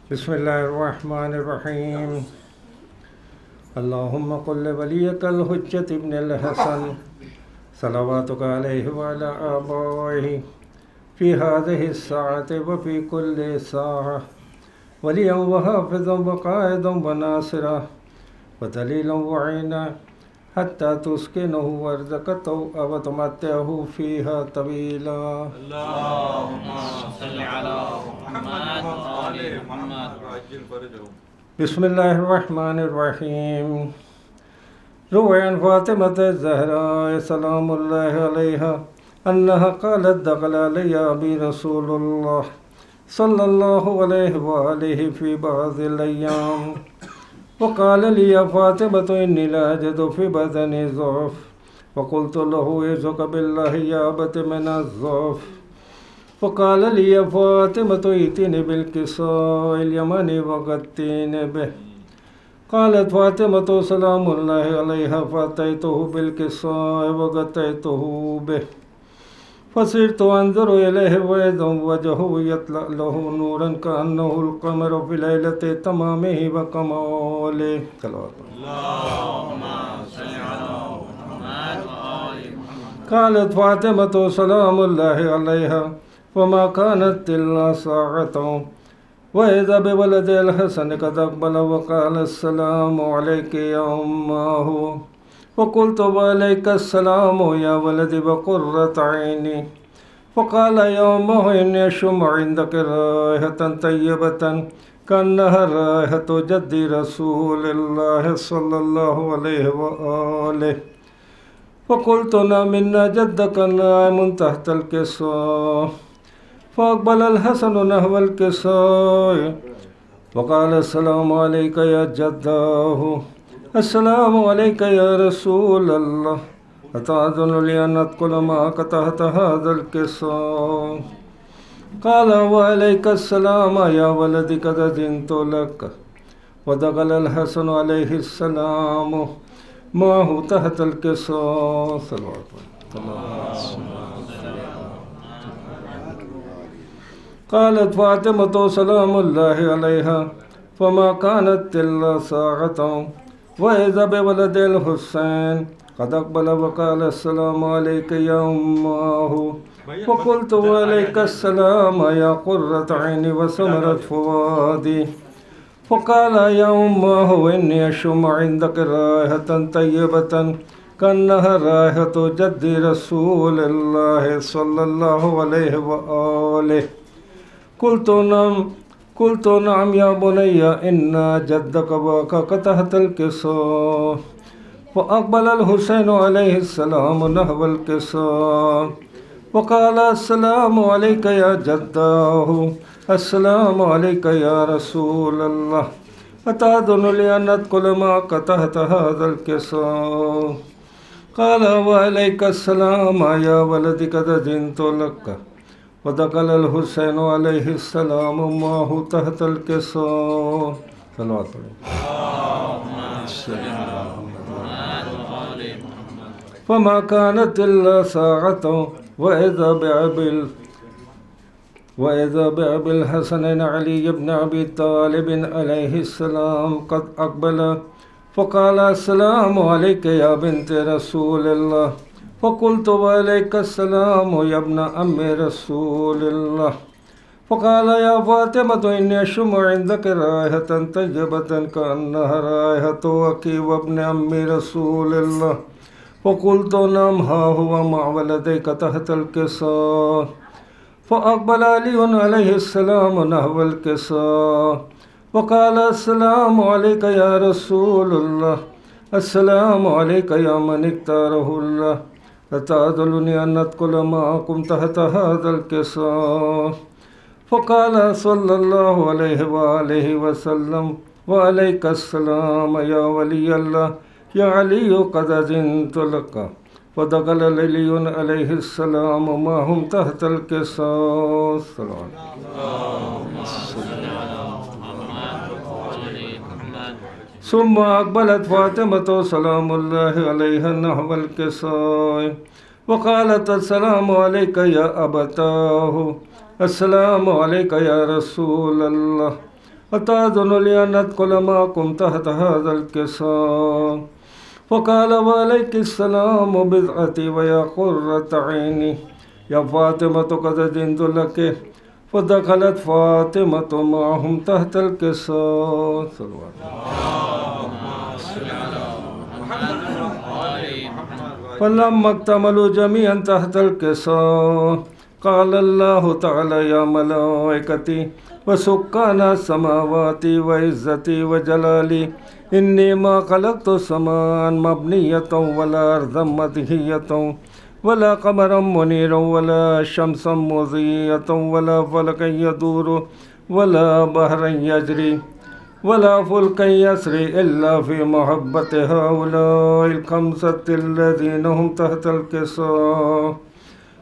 بسم اللہ الرحمن الرحیم اللہم قل ولیک الحجت ابن الحسن صلواتک علیہ وعلی آبائہ فی هذه الساعة وفی کل ساعة ولیا وحافظا وقائدا وناصرا ودلیلا وعینا حتی تسکنہ ارضک وتمتعہ فیہا طویلا اللهم صل على محمد وآل محمد. بسم اللہ الرحمن الرحیم روی عن فاطمة الزہراء سلام اللہ علیہا انہا قالت دخل علی ابی رسول اللہ صلی اللہ علیہ وآلہ فی بعض الایام وقال لی یا فاطمة انی لا اجد فی بدنی ضعف وقلت له اعوذ باللہ یا ابت من الضعف وقال لي يا فاطمة ائتني بالكساء اليمني وغطيني به قالت فاطمة سلام الله عليها فأتيته بالكساء وغطيته به فصرت أنظر إليه وإذا وجهه يطلع له نورا كأنه القمر في ليلة تمامه وكماله. اللهم صل على محمد وآل محمد. قالت فاطمة سلام الله عليها وما كانت إلا ساعة وإذا بولد الحسن قد أقبل وقال السلام عليك يا أماه وقلت وعليك السلام يا ولدي وقرة عيني فقال يا أماه إني أشم عندك رائحة طيبة كأنها رائحة جد رسول الله صلى الله عليه وآله فقلت نعم إن جدك نائم تحت الكساء فأقبل الحسن نحو الكساء وقال السلام عليك يا جداه السلام عليك يا رسول الله أتأذن لي أن أدخل معك تحت هذا الكساء قال وعليك السلام يا ولدي قد أذنت لك ودخل الحسن عليه السلام معه تحت الكساء صلوات الله. قالت فاطمة سلام الله عليها فما كانت إلا ساعة وإذا بولد الحسين قد أقبل وقال السلام عليك يا أماه وقلت وعليك السلام يا قرة عيني وسمرة فؤادي فقال يا أماه إني أشم عندك رائحة طيبة كأنها رائحة جد رسول الله صلى الله عليه وآله قلت نعم يا بني إن جدك باكك تحت الكساء فأقبل الحسين عليه السلام نحو الكساء وقال السلام عليك يا جداه السلام عليك يا رسول الله أتأذن لي أن أدخل معك تحت هذا الكساء قال وعليك السلام يا ولدي قد أذنت لك ودخل الحسين عليه السلام معه تحت الكساء صلوات فما كانت إلا ساعة وإذا بأبي الحسن علي بن أبي طالب عليه السلام قد أقبل فقال السلام عليك يا بنت رسول الله فقلت وعليك السلام يا ابن أم رسول الله فقال يا فاطمة إني أشم عندك رائحة طيبة كأنها رائحة أخي وابن أم رسول الله فقلت نعم ها هو مع ولديك تحت الكساء فأقبل علي عليه السلام نحو الكساء وقال السلام عليك يا رسول الله السلام عليك يا من اختاره الله أتأذنني أن أدخل معكم تحت هذا الكساء فقال صلى الله عليه وآله وسلم وعليك السلام يا ولي الله يا علي قد أذنت لك ودخل علي عليه السلام معهم تحت الكساء. ثم أقبلت فاطمة سلام الله عليها نحو الكساء وقالت السلام عليك يا أبتاه السلام عليك يا رسول الله أتأذن لي أن أدخل معكم تحت هذا الكساء؟ فقال وعليك السلام بضعتي ويا قرة عيني يا فاطمة قد أذنت لك. فدخلت فاطمة معهم تحت الكساء. فلما اكتملوا جميعا تحت الكساء قال الله تعالى يا ملائكتي وسكان السماوات وعزتي وجلالي إني ما خلقت سماء مبنية ولا أرضا مدهية ولا قمرا منيرا ولا شمسا مضيئة ولا فلكا يدور ولا بحرا يجري ولا فلكا يسري إلا في محبة هؤلاء الخمسة الذين هم تحت الكساء.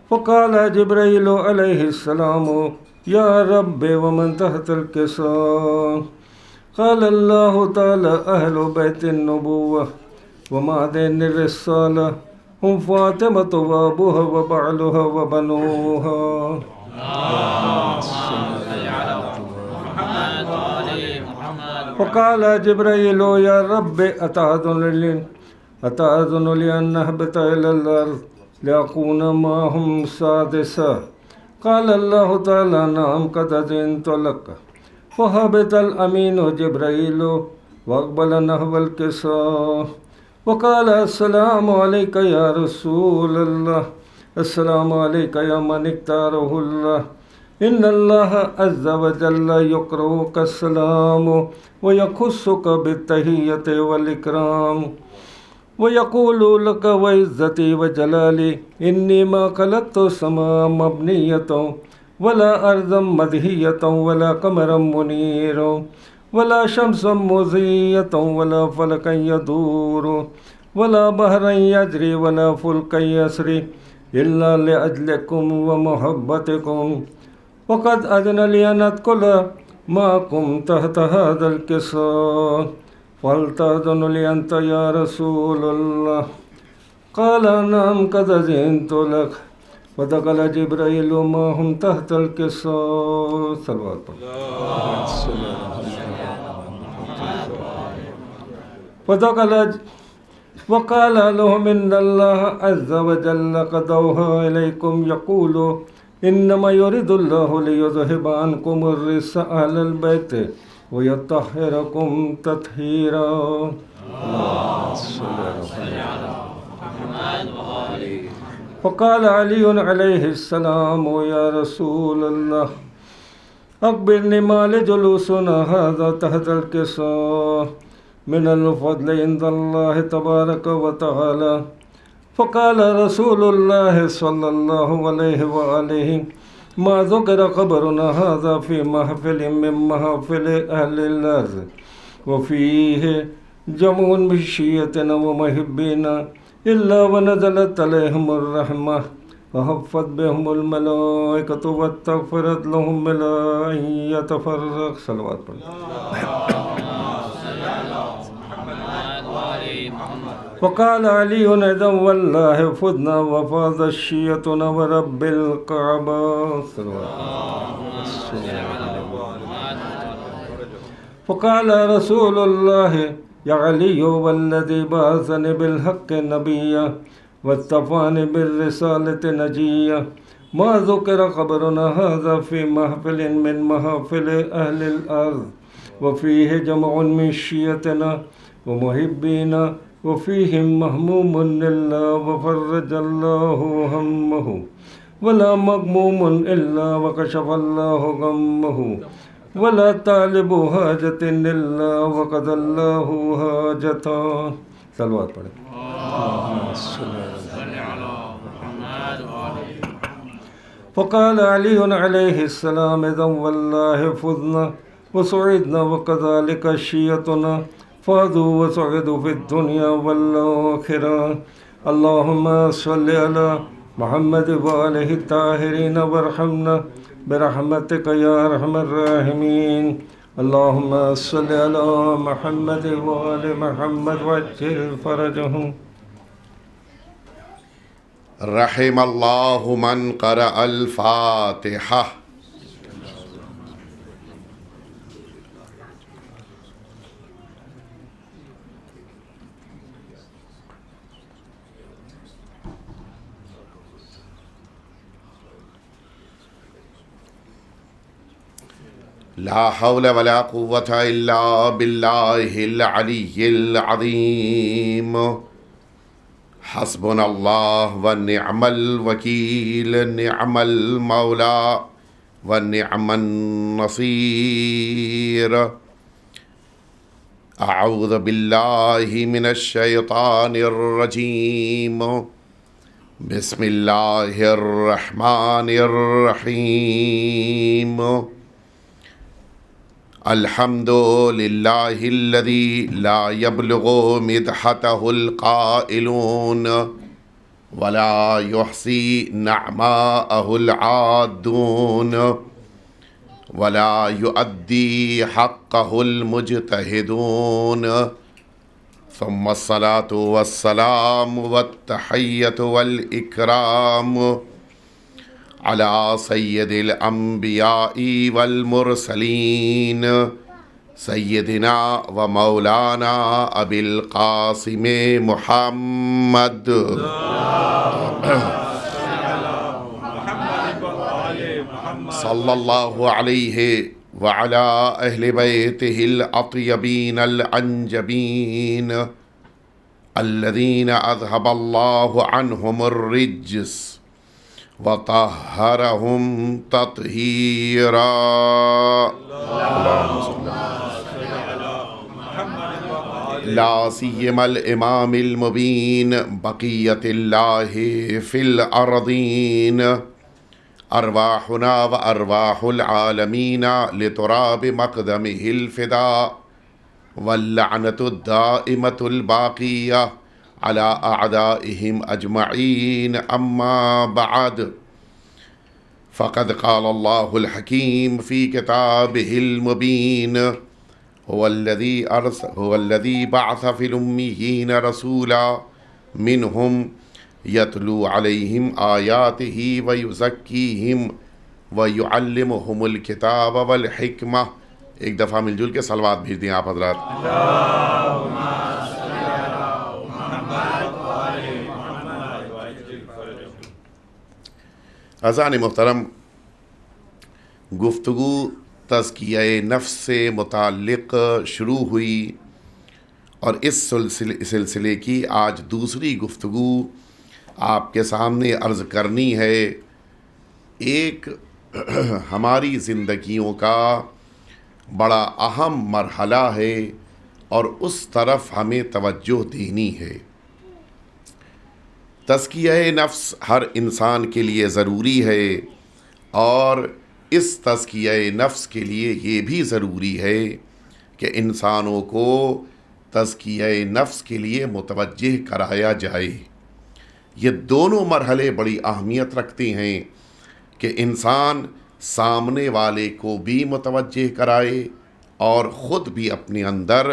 فقال جبريل عليه السلام يا رب ومن تحت الكساء؟ قال الله تعالى أهل بيت النبوة ومعدن الرسالة هم فاطمة وأبوها وبعلها وبنوها. فقال جبريل يا رب أتأذن لي أن أهبط إلى الأرض لأكون معهم سادسا؟ قال الله تعالى نعم قد أذنت لك. فهبط الأمين جبريل وأقبل نحو الكساء وقال السلام عليك يا رسول الله السلام عليك يا من اختاره الله إن الله عز وجل يقرؤك السلام ويخصك بالتحية والإكرام ويقول لك وعزتي وجلالي إني ما خلقت سماء مبنية ولا أرضا مدهية ولا قمرا منيرا ولا شمسا مضيئة ولا فلكا يدور ولا بحرا يجري ولا فلكا يسري إلا لأجلكم ومحبتكم. وقد أذن لي أن أدخل معكم تحت هذا الكساء فلتأذن لي أنت يا رسول الله. قال نعم قد أذنت لك. ودخل جبريل معهم تحت الكساء. صلوات فدخل وقال لهم إن الله عز وجل قد أوحى إليكم يقول إنما يريد الله ليذهب عنكم الرجس أهل البيت ويطهركم تطهيرا. فقال علي عليه السلام يا رسول الله أخبرني ما لجلوسنا هذا تحت الكساء من الفضل عند الله تبارك وتعالى. فقال رسول الله صلى الله عليه وآله ما ذكر خبرنا هذا في محفل من محافل أهل الأرض وفيه جمع من شيعتنا ومحبينا إلا ونزلت عليهم الرحمة وحفت بهم الملائكة واستغفرت لهم بلا أن يتفرق. صلوات وقال علي إذا والله فدنا وفاض الشيعتنا ورب الكعبة. فقال رسول الله يا علي والذي بعثني بالحق نبيا واصطفاني بالرسالة نجيا ما ذكر خبرنا هذا في محفل من محافل أهل الأرض وفيه جمع من شيعتنا ومحبينا وفيهم مهموم إلا وفرج الله همه ولا مغموم إلا وكشف الله غمه ولا طالب حاجة إلا وقضى الله حاجته. صلوات پڑھیں. فقال علي عليه السلام إذا والله فضنا وسعدنا وكذلك شيعتنا فاضوا وسعدوا في الدنيا والآخرة. اللهم صل على محمد وآله الطاهرين وارحمنا برحمتك يا أرحم الراحمين. اللهم صل على محمد وآل محمد وعجل فرجهم. رحم اللہ من قرأ الفاتحہ. لا حول ولا قوة إلا بالله العلي العظيم. حسبنا الله ونعم الوكيل، نعم المولى ونعم النصير. أعوذ بالله من الشيطان الرجيم. بسم الله الرحمن الرحيم. الحمد لله الذي لا يبلغ مدحته القائلون ولا يحصي نعماءه العادون ولا يؤدي حقه المجتهدون. ثم الصلاة والسلام والتحية والإكرام على سيد الأنبياء والمرسلين سيدنا ومولانا أبي القاسم محمد صلى الله عليه وعلى أهل بيته الأطيبين الأنجبين الذين أذهب الله عنهم الرجس وطهرهم تطهيرا. لا سيما الإمام المبين بقية الله في الأرضين أرواحنا وأرواح العالمين لتراب مقدمه الفداء واللعنة الدائمة الباقية على أعدائهم أجمعين. أما بعد، فقد قال الله الحكيم في كتابه المبين هو الذي بعث في الأميين رسولا منهم يتلو عليهم آياته ويزكيهم ويعلمهم الكتاب والحكمة. ایک دفعہ مل جل کے صلوات بھیج دیں آپ حضرات. عزیزان محترم، گفتگو تزکیہ نفس سے متعلق شروع ہوئی اور اس سلسلے کی آج دوسری گفتگو آپ کے سامنے عرض کرنی ہے. ایک ہماری زندگیوں کا بڑا اہم مرحلہ ہے اور اس طرف ہمیں توجہ دینی ہے. تزکیہ نفس ہر انسان کے لیے ضروری ہے، اور اس تزکیہ نفس کے لیے یہ بھی ضروری ہے کہ انسانوں کو تزکیہ نفس کے لیے متوجہ کرایا جائے. یہ دونوں مرحلے بڑی اہمیت رکھتے ہیں کہ انسان سامنے والے کو بھی متوجہ کرائے اور خود بھی اپنے اندر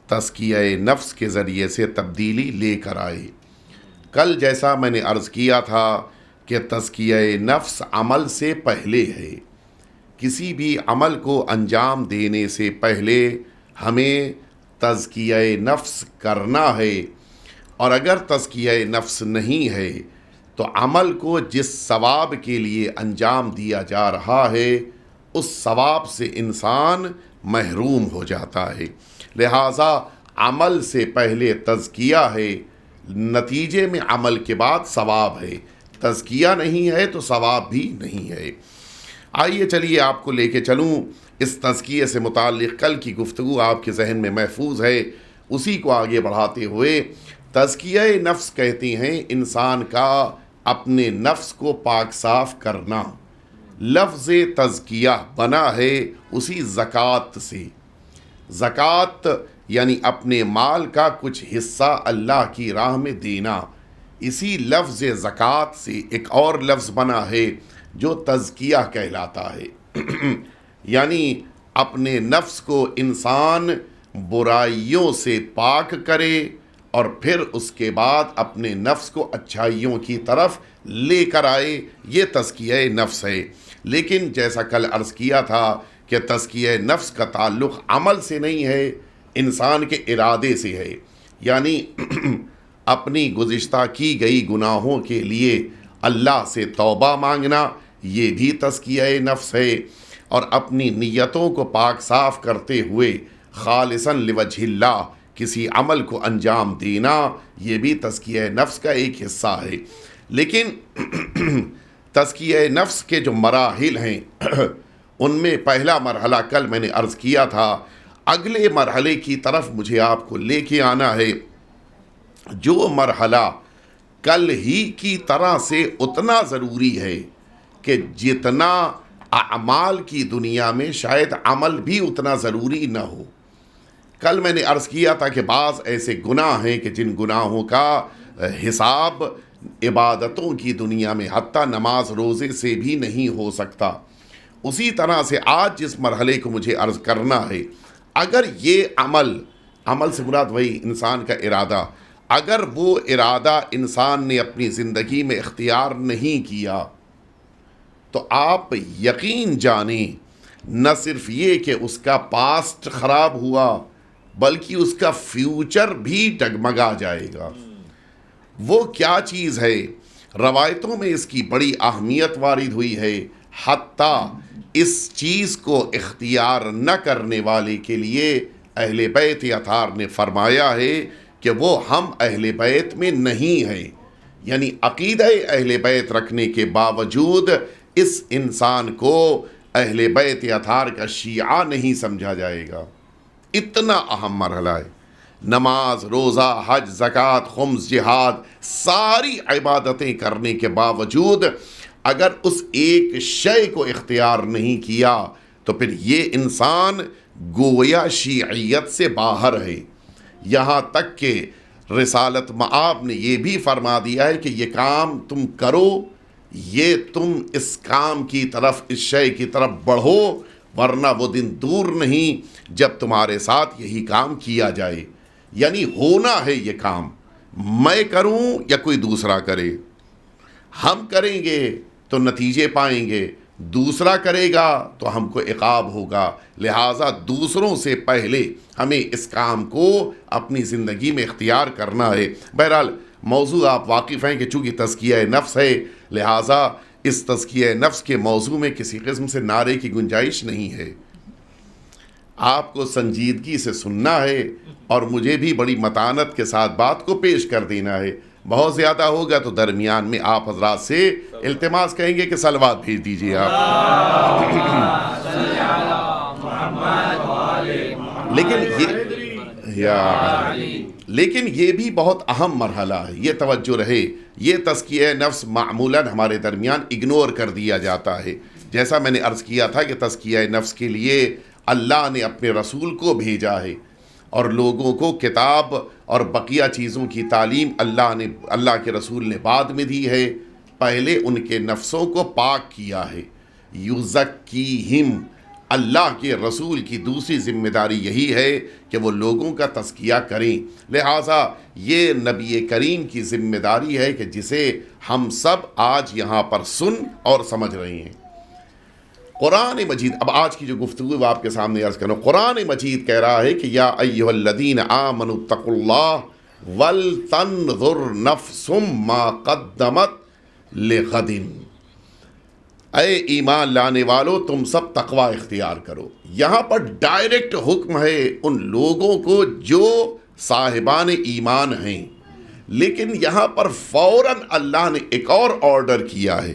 تزکیہ نفس کے ذریعے سے تبدیلی لے کر آئے. کل جیسا میں نے عرض کیا تھا کہ تزکیہ نفس عمل سے پہلے ہے. کسی بھی عمل کو انجام دینے سے پہلے ہمیں تزکیہ نفس کرنا ہے، اور اگر تزکیہ نفس نہیں ہے تو عمل کو جس ثواب کے لیے انجام دیا جا رہا ہے اس ثواب سے انسان محروم ہو جاتا ہے. لہٰذا عمل سے پہلے تزکیہ ہے، نتیجے میں عمل کے بعد ثواب ہے. تزکیہ نہیں ہے تو ثواب بھی نہیں ہے. آئیے چلیے آپ کو لے کے چلوں اس تزکیے سے متعلق. کل کی گفتگو آپ کے ذہن میں محفوظ ہے، اسی کو آگے بڑھاتے ہوئے تزکیہ نفس کہتے ہیں انسان کا اپنے نفس کو پاک صاف کرنا. لفظ تزکیہ بنا ہے اسی زکوٰۃ سے. زکوٰۃ یعنی اپنے مال کا کچھ حصہ اللہ کی راہ میں دینا. اسی لفظ زکوٰۃ سے ایک اور لفظ بنا ہے جو تزکیہ کہلاتا ہے. یعنی اپنے نفس کو انسان برائیوں سے پاک کرے اور پھر اس کے بعد اپنے نفس کو اچھائیوں کی طرف لے کر آئے. یہ تزکیہ نفس ہے. لیکن جیسا کل عرض کیا تھا کہ تزکیہ نفس کا تعلق عمل سے نہیں ہے، انسان کے ارادے سے ہے. یعنی اپنی گزشتہ کی گئی گناہوں کے لیے اللہ سے توبہ مانگنا، یہ بھی تزکیہ نفس ہے. اور اپنی نیتوں کو پاک صاف کرتے ہوئے خالصاً لوجہ اللہ کسی عمل کو انجام دینا، یہ بھی تزکیہ نفس کا ایک حصہ ہے۔ لیکن تزکیہ نفس کے جو مراحل ہیں ان میں پہلا مرحلہ کل میں نے عرض کیا تھا، اگلے مرحلے کی طرف مجھے آپ کو لے کے آنا ہے، جو مرحلہ کل ہی کی طرح سے اتنا ضروری ہے کہ جتنا اعمال کی دنیا میں شاید عمل بھی اتنا ضروری نہ ہو۔ کل میں نے عرض کیا تھا کہ بعض ایسے گناہ ہیں کہ جن گناہوں کا حساب عبادتوں کی دنیا میں حتیٰ نماز روزے سے بھی نہیں ہو سکتا۔ اسی طرح سے آج جس مرحلے کو مجھے عرض کرنا ہے، اگر یہ عمل سے مراد وہی انسان کا ارادہ، اگر وہ ارادہ انسان نے اپنی زندگی میں اختیار نہیں کیا تو آپ یقین جانیں نہ صرف یہ کہ اس کا پاسٹ خراب ہوا بلکہ اس کا فیوچر بھی ڈگمگا جائے گا۔ وہ کیا چیز ہے؟ روایتوں میں اس کی بڑی اہمیت وارد ہوئی ہے، حتیٰ اس چیز کو اختیار نہ کرنے والے کے لیے اہل بیت اطہار نے فرمایا ہے کہ وہ ہم اہل بیت میں نہیں ہیں، یعنی عقیدہ اہل بیت رکھنے کے باوجود اس انسان کو اہل بیت اطہار کا شیعہ نہیں سمجھا جائے گا۔ اتنا اہم مرحلہ ہے۔ نماز، روزہ، حج، زکوٰۃ، خمس، جہاد، ساری عبادتیں کرنے کے باوجود اگر اس ایک شے کو اختیار نہیں کیا تو پھر یہ انسان گویا شیعیت سے باہر ہے۔ یہاں تک کہ رسالت مآب نے یہ بھی فرما دیا ہے کہ یہ کام تم کرو، یہ تم اس کام کی طرف، اس شے کی طرف بڑھو، ورنہ وہ دن دور نہیں جب تمہارے ساتھ یہی کام کیا جائے۔ یعنی ہونا ہے یہ کام، میں کروں یا کوئی دوسرا کرے، ہم کریں گے تو نتیجے پائیں گے، دوسرا کرے گا تو ہم کو عقاب ہوگا، لہٰذا دوسروں سے پہلے ہمیں اس کام کو اپنی زندگی میں اختیار کرنا ہے۔ بہرحال موضوع آپ واقف ہیں کہ چونکہ تزکیہ نفس ہے، لہٰذا اس تزکیہ نفس کے موضوع میں کسی قسم سے نعرے کی گنجائش نہیں ہے، آپ کو سنجیدگی سے سننا ہے اور مجھے بھی بڑی متانت کے ساتھ بات کو پیش کر دینا ہے۔ بہت زیادہ ہوگا تو درمیان میں آپ حضرات سے التماس کہیں گے کہ صلوات بھیج دیجئے آپ۔ لیکن یہ بھی بہت اہم مرحلہ ہے، یہ توجہ رہے، یہ تزکیہ نفس معمولاً ہمارے درمیان اگنور کر دیا جاتا ہے۔ جیسا میں نے عرض کیا تھا کہ تزکیہ نفس کے لیے اللہ نے اپنے رسول کو بھیجا ہے اور لوگوں کو کتاب اور بقیہ چیزوں کی تعلیم اللہ کے رسول نے بعد میں دی ہے، پہلے ان کے نفسوں کو پاک کیا ہے۔ یزکیہم، اللہ کے رسول کی دوسری ذمہ داری یہی ہے کہ وہ لوگوں کا تزکیہ کریں، لہٰذا یہ نبی کریم کی ذمہ داری ہے کہ جسے ہم سب آج یہاں پر سن اور سمجھ رہے ہیں۔ قرآن مجید، اب آج کی جو گفتگو وہ آپ کے سامنے عرض کروں، قرآن مجید کہہ رہا ہے کہ یا ایھا الذین آمنوا اتقوا اللہ ولتنظر نفس ما قدمت لغد، اے ایمان لانے والو تم سب تقوی اختیار کرو۔ یہاں پر ڈائریکٹ حکم ہے ان لوگوں کو جو صاحبان ایمان ہیں، لیکن یہاں پر فوراً اللہ نے ایک اور آرڈر کیا ہے،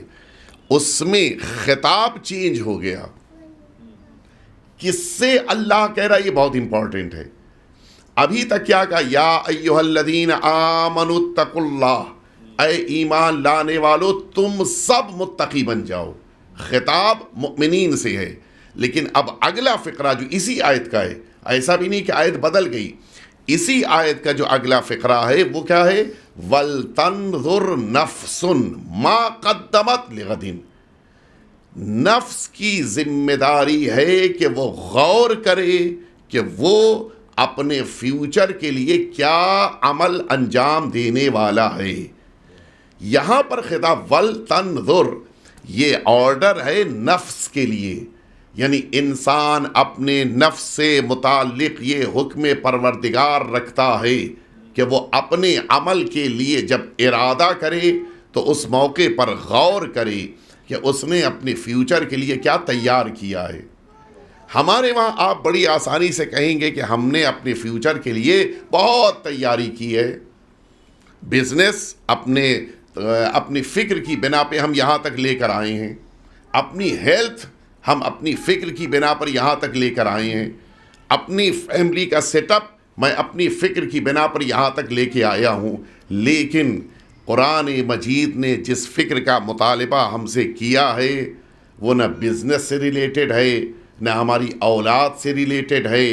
اس میں خطاب چینج ہو گیا۔ کس سے اللہ کہہ رہا ہے؟ یہ بہت امپورٹنٹ ہے۔ ابھی تک کیا کہا؟ یا ایھا الذین آمنوا اتقوا اللہ، اے ایمان لانے والو تم سب متقی بن جاؤ۔ خطاب مؤمنین سے ہے، لیکن اب اگلا فقرہ جو اسی آیت کا ہے، ایسا بھی نہیں کہ آیت بدل گئی، اسی آیت کا جو اگلا فقرہ ہے وہ کیا ہے؟ وَلْتَنْظُرْ نَفْسٌ مَا قَدَّمَتْ لِغَدٍ، نفس کی ذمہ داری ہے کہ وہ غور کرے کہ وہ اپنے فیوچر کے لیے کیا عمل انجام دینے والا ہے۔ یہاں پر خطاب وَلْتَنْظُرْ، یہ آرڈر ہے نفس کے لیے، یعنی انسان اپنے نفس سے متعلق یہ حکم پروردگار رکھتا ہے کہ وہ اپنے عمل کے لیے جب ارادہ کرے تو اس موقع پر غور کرے کہ اس نے اپنے فیوچر کے لیے کیا تیار کیا ہے۔ ہمارے وہاں آپ بڑی آسانی سے کہیں گے کہ ہم نے اپنے فیوچر کے لیے بہت تیاری کی ہے، بزنس اپنی فکر کی بنا پہ ہم یہاں تک لے کر آئے ہیں، اپنی ہیلتھ ہم اپنی فکر کی بنا پر یہاں تک لے کر آئے ہیں، اپنی فیملی کا سیٹ اپ میں اپنی فکر کی بنا پر یہاں تک لے کے آیا ہوں، لیکن قرآن مجید نے جس فکر کا مطالبہ ہم سے کیا ہے وہ نہ بزنس سے ریلیٹڈ ہے، نہ ہماری اولاد سے ریلیٹڈ ہے،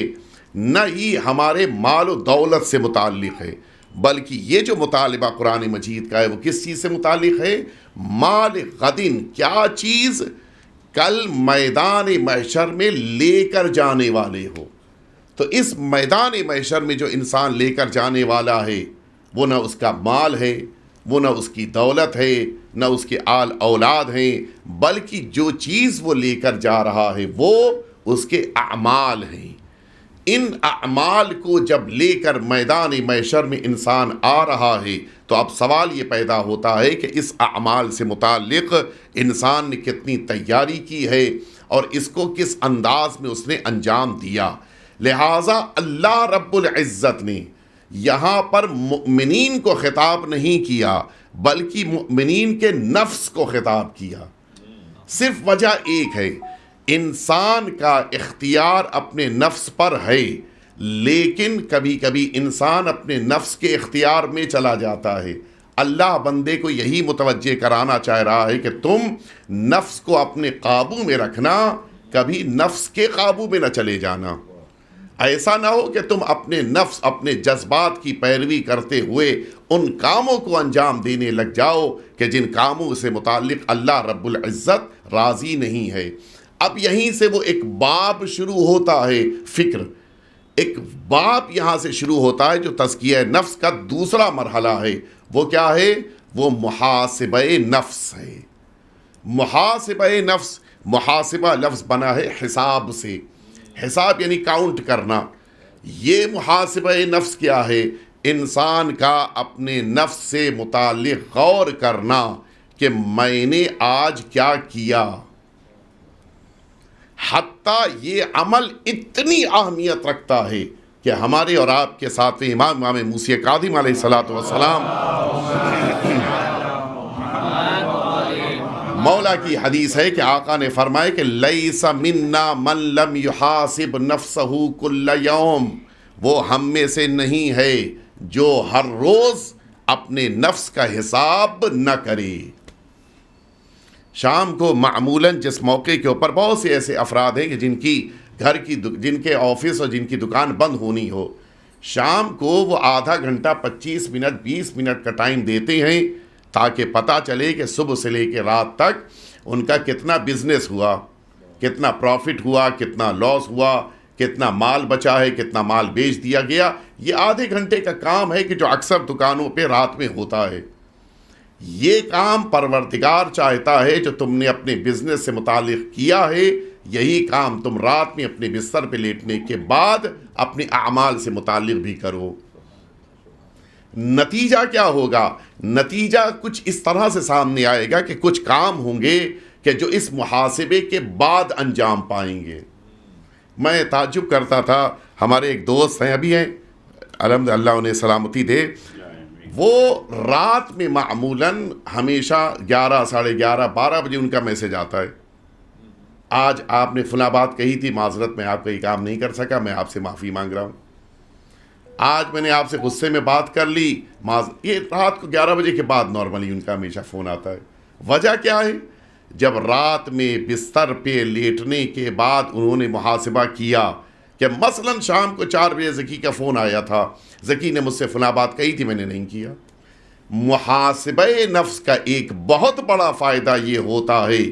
نہ ہی ہمارے مال و دولت سے متعلق ہے، بلکہ یہ جو مطالبہ قرآن مجید کا ہے وہ کس چیز سے متعلق ہے؟ مال غدن، کیا چیز کل میدان محشر میں لے کر جانے والے ہو۔ تو اس میدان محشر میں جو انسان لے کر جانے والا ہے وہ نہ اس کا مال ہے، وہ نہ اس کی دولت ہے، نہ اس کے آل اولاد ہیں، بلکہ جو چیز وہ لے کر جا رہا ہے وہ اس کے اعمال ہیں۔ ان اعمال کو جب لے کر میدان محشر میں انسان آ رہا ہے تو اب سوال یہ پیدا ہوتا ہے کہ اس اعمال سے متعلق انسان نے کتنی تیاری کی ہے اور اس کو کس انداز میں اس نے انجام دیا۔ لہٰذا اللہ رب العزت نے یہاں پر مؤمنین کو خطاب نہیں کیا بلکہ مؤمنین کے نفس کو خطاب کیا۔ صرف وجہ ایک ہے، انسان کا اختیار اپنے نفس پر ہے، لیکن کبھی کبھی انسان اپنے نفس کے اختیار میں چلا جاتا ہے۔ اللہ بندے کو یہی متوجہ کرانا چاہ رہا ہے کہ تم نفس کو اپنے قابو میں رکھنا، کبھی نفس کے قابو میں نہ چلے جانا۔ ایسا نہ ہو کہ تم اپنے نفس، اپنے جذبات کی پیروی کرتے ہوئے ان کاموں کو انجام دینے لگ جاؤ کہ جن کاموں سے متعلق اللہ رب العزت راضی نہیں ہے۔ اب یہیں سے وہ ایک باب شروع ہوتا ہے، فکر، ایک باب یہاں سے شروع ہوتا ہے جو تزکیہ نفس کا دوسرا مرحلہ ہے۔ وہ کیا ہے؟ وہ محاسبہ نفس ہے۔ محاسبہ نفس، محاسبہ لفظ بنا ہے حساب سے، حساب یعنی کاؤنٹ کرنا۔ یہ محاسبہ نفس کیا ہے؟ انسان کا اپنے نفس سے متعلق غور کرنا کہ میں نے آج کیا کیا۔ حتیٰ یہ عمل اتنی اہمیت رکھتا ہے کہ ہمارے اور آپ کے ساتھ امام موسی کاظم علیہ السلام مولا کی حدیث ہے کہ آقا نے فرمایا کہ لیس منا من لم یحاسب نفسہ کل یوم، وہ ہم میں سے نہیں ہے جو ہر روز اپنے نفس کا حساب نہ کرے۔ شام کو معمولاً جس موقع کے اوپر بہت سے ایسے افراد ہیں کہ جن کے آفس اور جن کی دکان بند ہونی ہو، شام کو وہ آدھا گھنٹہ 25 منٹ 20 منٹ کا ٹائم دیتے ہیں تاکہ پتہ چلے کہ صبح سے لے کے رات تک ان کا کتنا بزنس ہوا، کتنا پروفٹ ہوا، کتنا لاس ہوا، کتنا مال بچا ہے، کتنا مال بیچ دیا گیا۔ یہ آدھے گھنٹے کا کام ہے کہ جو اکثر دکانوں پہ رات میں ہوتا ہے۔ یہ کام پروردگار چاہتا ہے جو تم نے اپنے بزنس سے متعلق کیا ہے، یہی کام تم رات میں اپنے بستر پہ لیٹنے کے بعد اپنے اعمال سے متعلق بھی کرو۔ نتیجہ کیا ہوگا؟ نتیجہ کچھ اس طرح سے سامنے آئے گا کہ کچھ کام ہوں گے کہ جو اس محاسبے کے بعد انجام پائیں گے۔ میں تعجب کرتا تھا، ہمارے ایک دوست ہیں، ابھی ہیں الحمدللہ انہیں سلامتی دے، وہ رات میں معمولاً ہمیشہ 11 ساڑھے 11 12 بجے ان کا میسج آتا ہے، آج آپ نے فلاں بات کہی تھی، معذرت میں آپ کا یہ کام نہیں کر سکا، میں آپ سے معافی مانگ رہا ہوں۔ آج میں نے آپ سے غصے میں بات کر لی، یہ رات کو 11 بجے کے بعد نارملی ان کا ہمیشہ فون آتا ہے۔ وجہ کیا ہے؟ جب رات میں بستر پہ لیٹنے کے بعد انہوں نے محاسبہ کیا کہ مثلاً شام کو 4 بجے ذکی کا فون آیا تھا، ذکی نے مجھ سے فلاں بات کہی تھی، میں نے نہیں کیا۔ محاسبہ نفس کا ایک بہت بڑا فائدہ یہ ہوتا ہے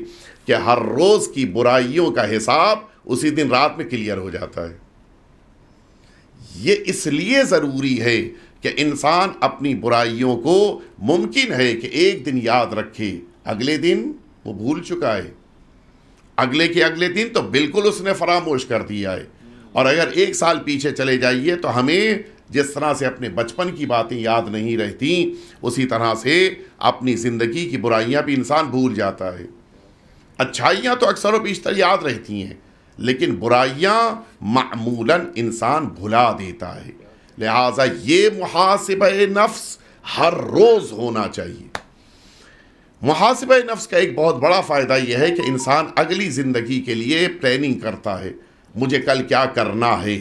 کہ ہر روز کی برائیوں کا حساب اسی دن رات میں کلیئر ہو جاتا ہے۔ یہ اس لیے ضروری ہے کہ انسان اپنی برائیوں کو ممکن ہے کہ ایک دن یاد رکھے، اگلے دن وہ بھول چکا ہے، اگلے کے اگلے دن تو بالکل اس نے فراموش کر دیا ہے۔ اور اگر 1 سال پیچھے چلے جائیے تو ہمیں جس طرح سے اپنے بچپن کی باتیں یاد نہیں رہتی، اسی طرح سے اپنی زندگی کی برائیاں بھی انسان بھول جاتا ہے۔ اچھائیاں تو اکثر و بیشتر یاد رہتی ہیں، لیکن برائیاں معمولاً انسان بھلا دیتا ہے. لہٰذا یہ محاسبہ نفس ہر روز ہونا چاہیے. محاسبہ نفس کا ایک بہت بڑا فائدہ یہ ہے کہ انسان اگلی زندگی کے لیے پلاننگ کرتا ہے. مجھے کل کیا کرنا ہے.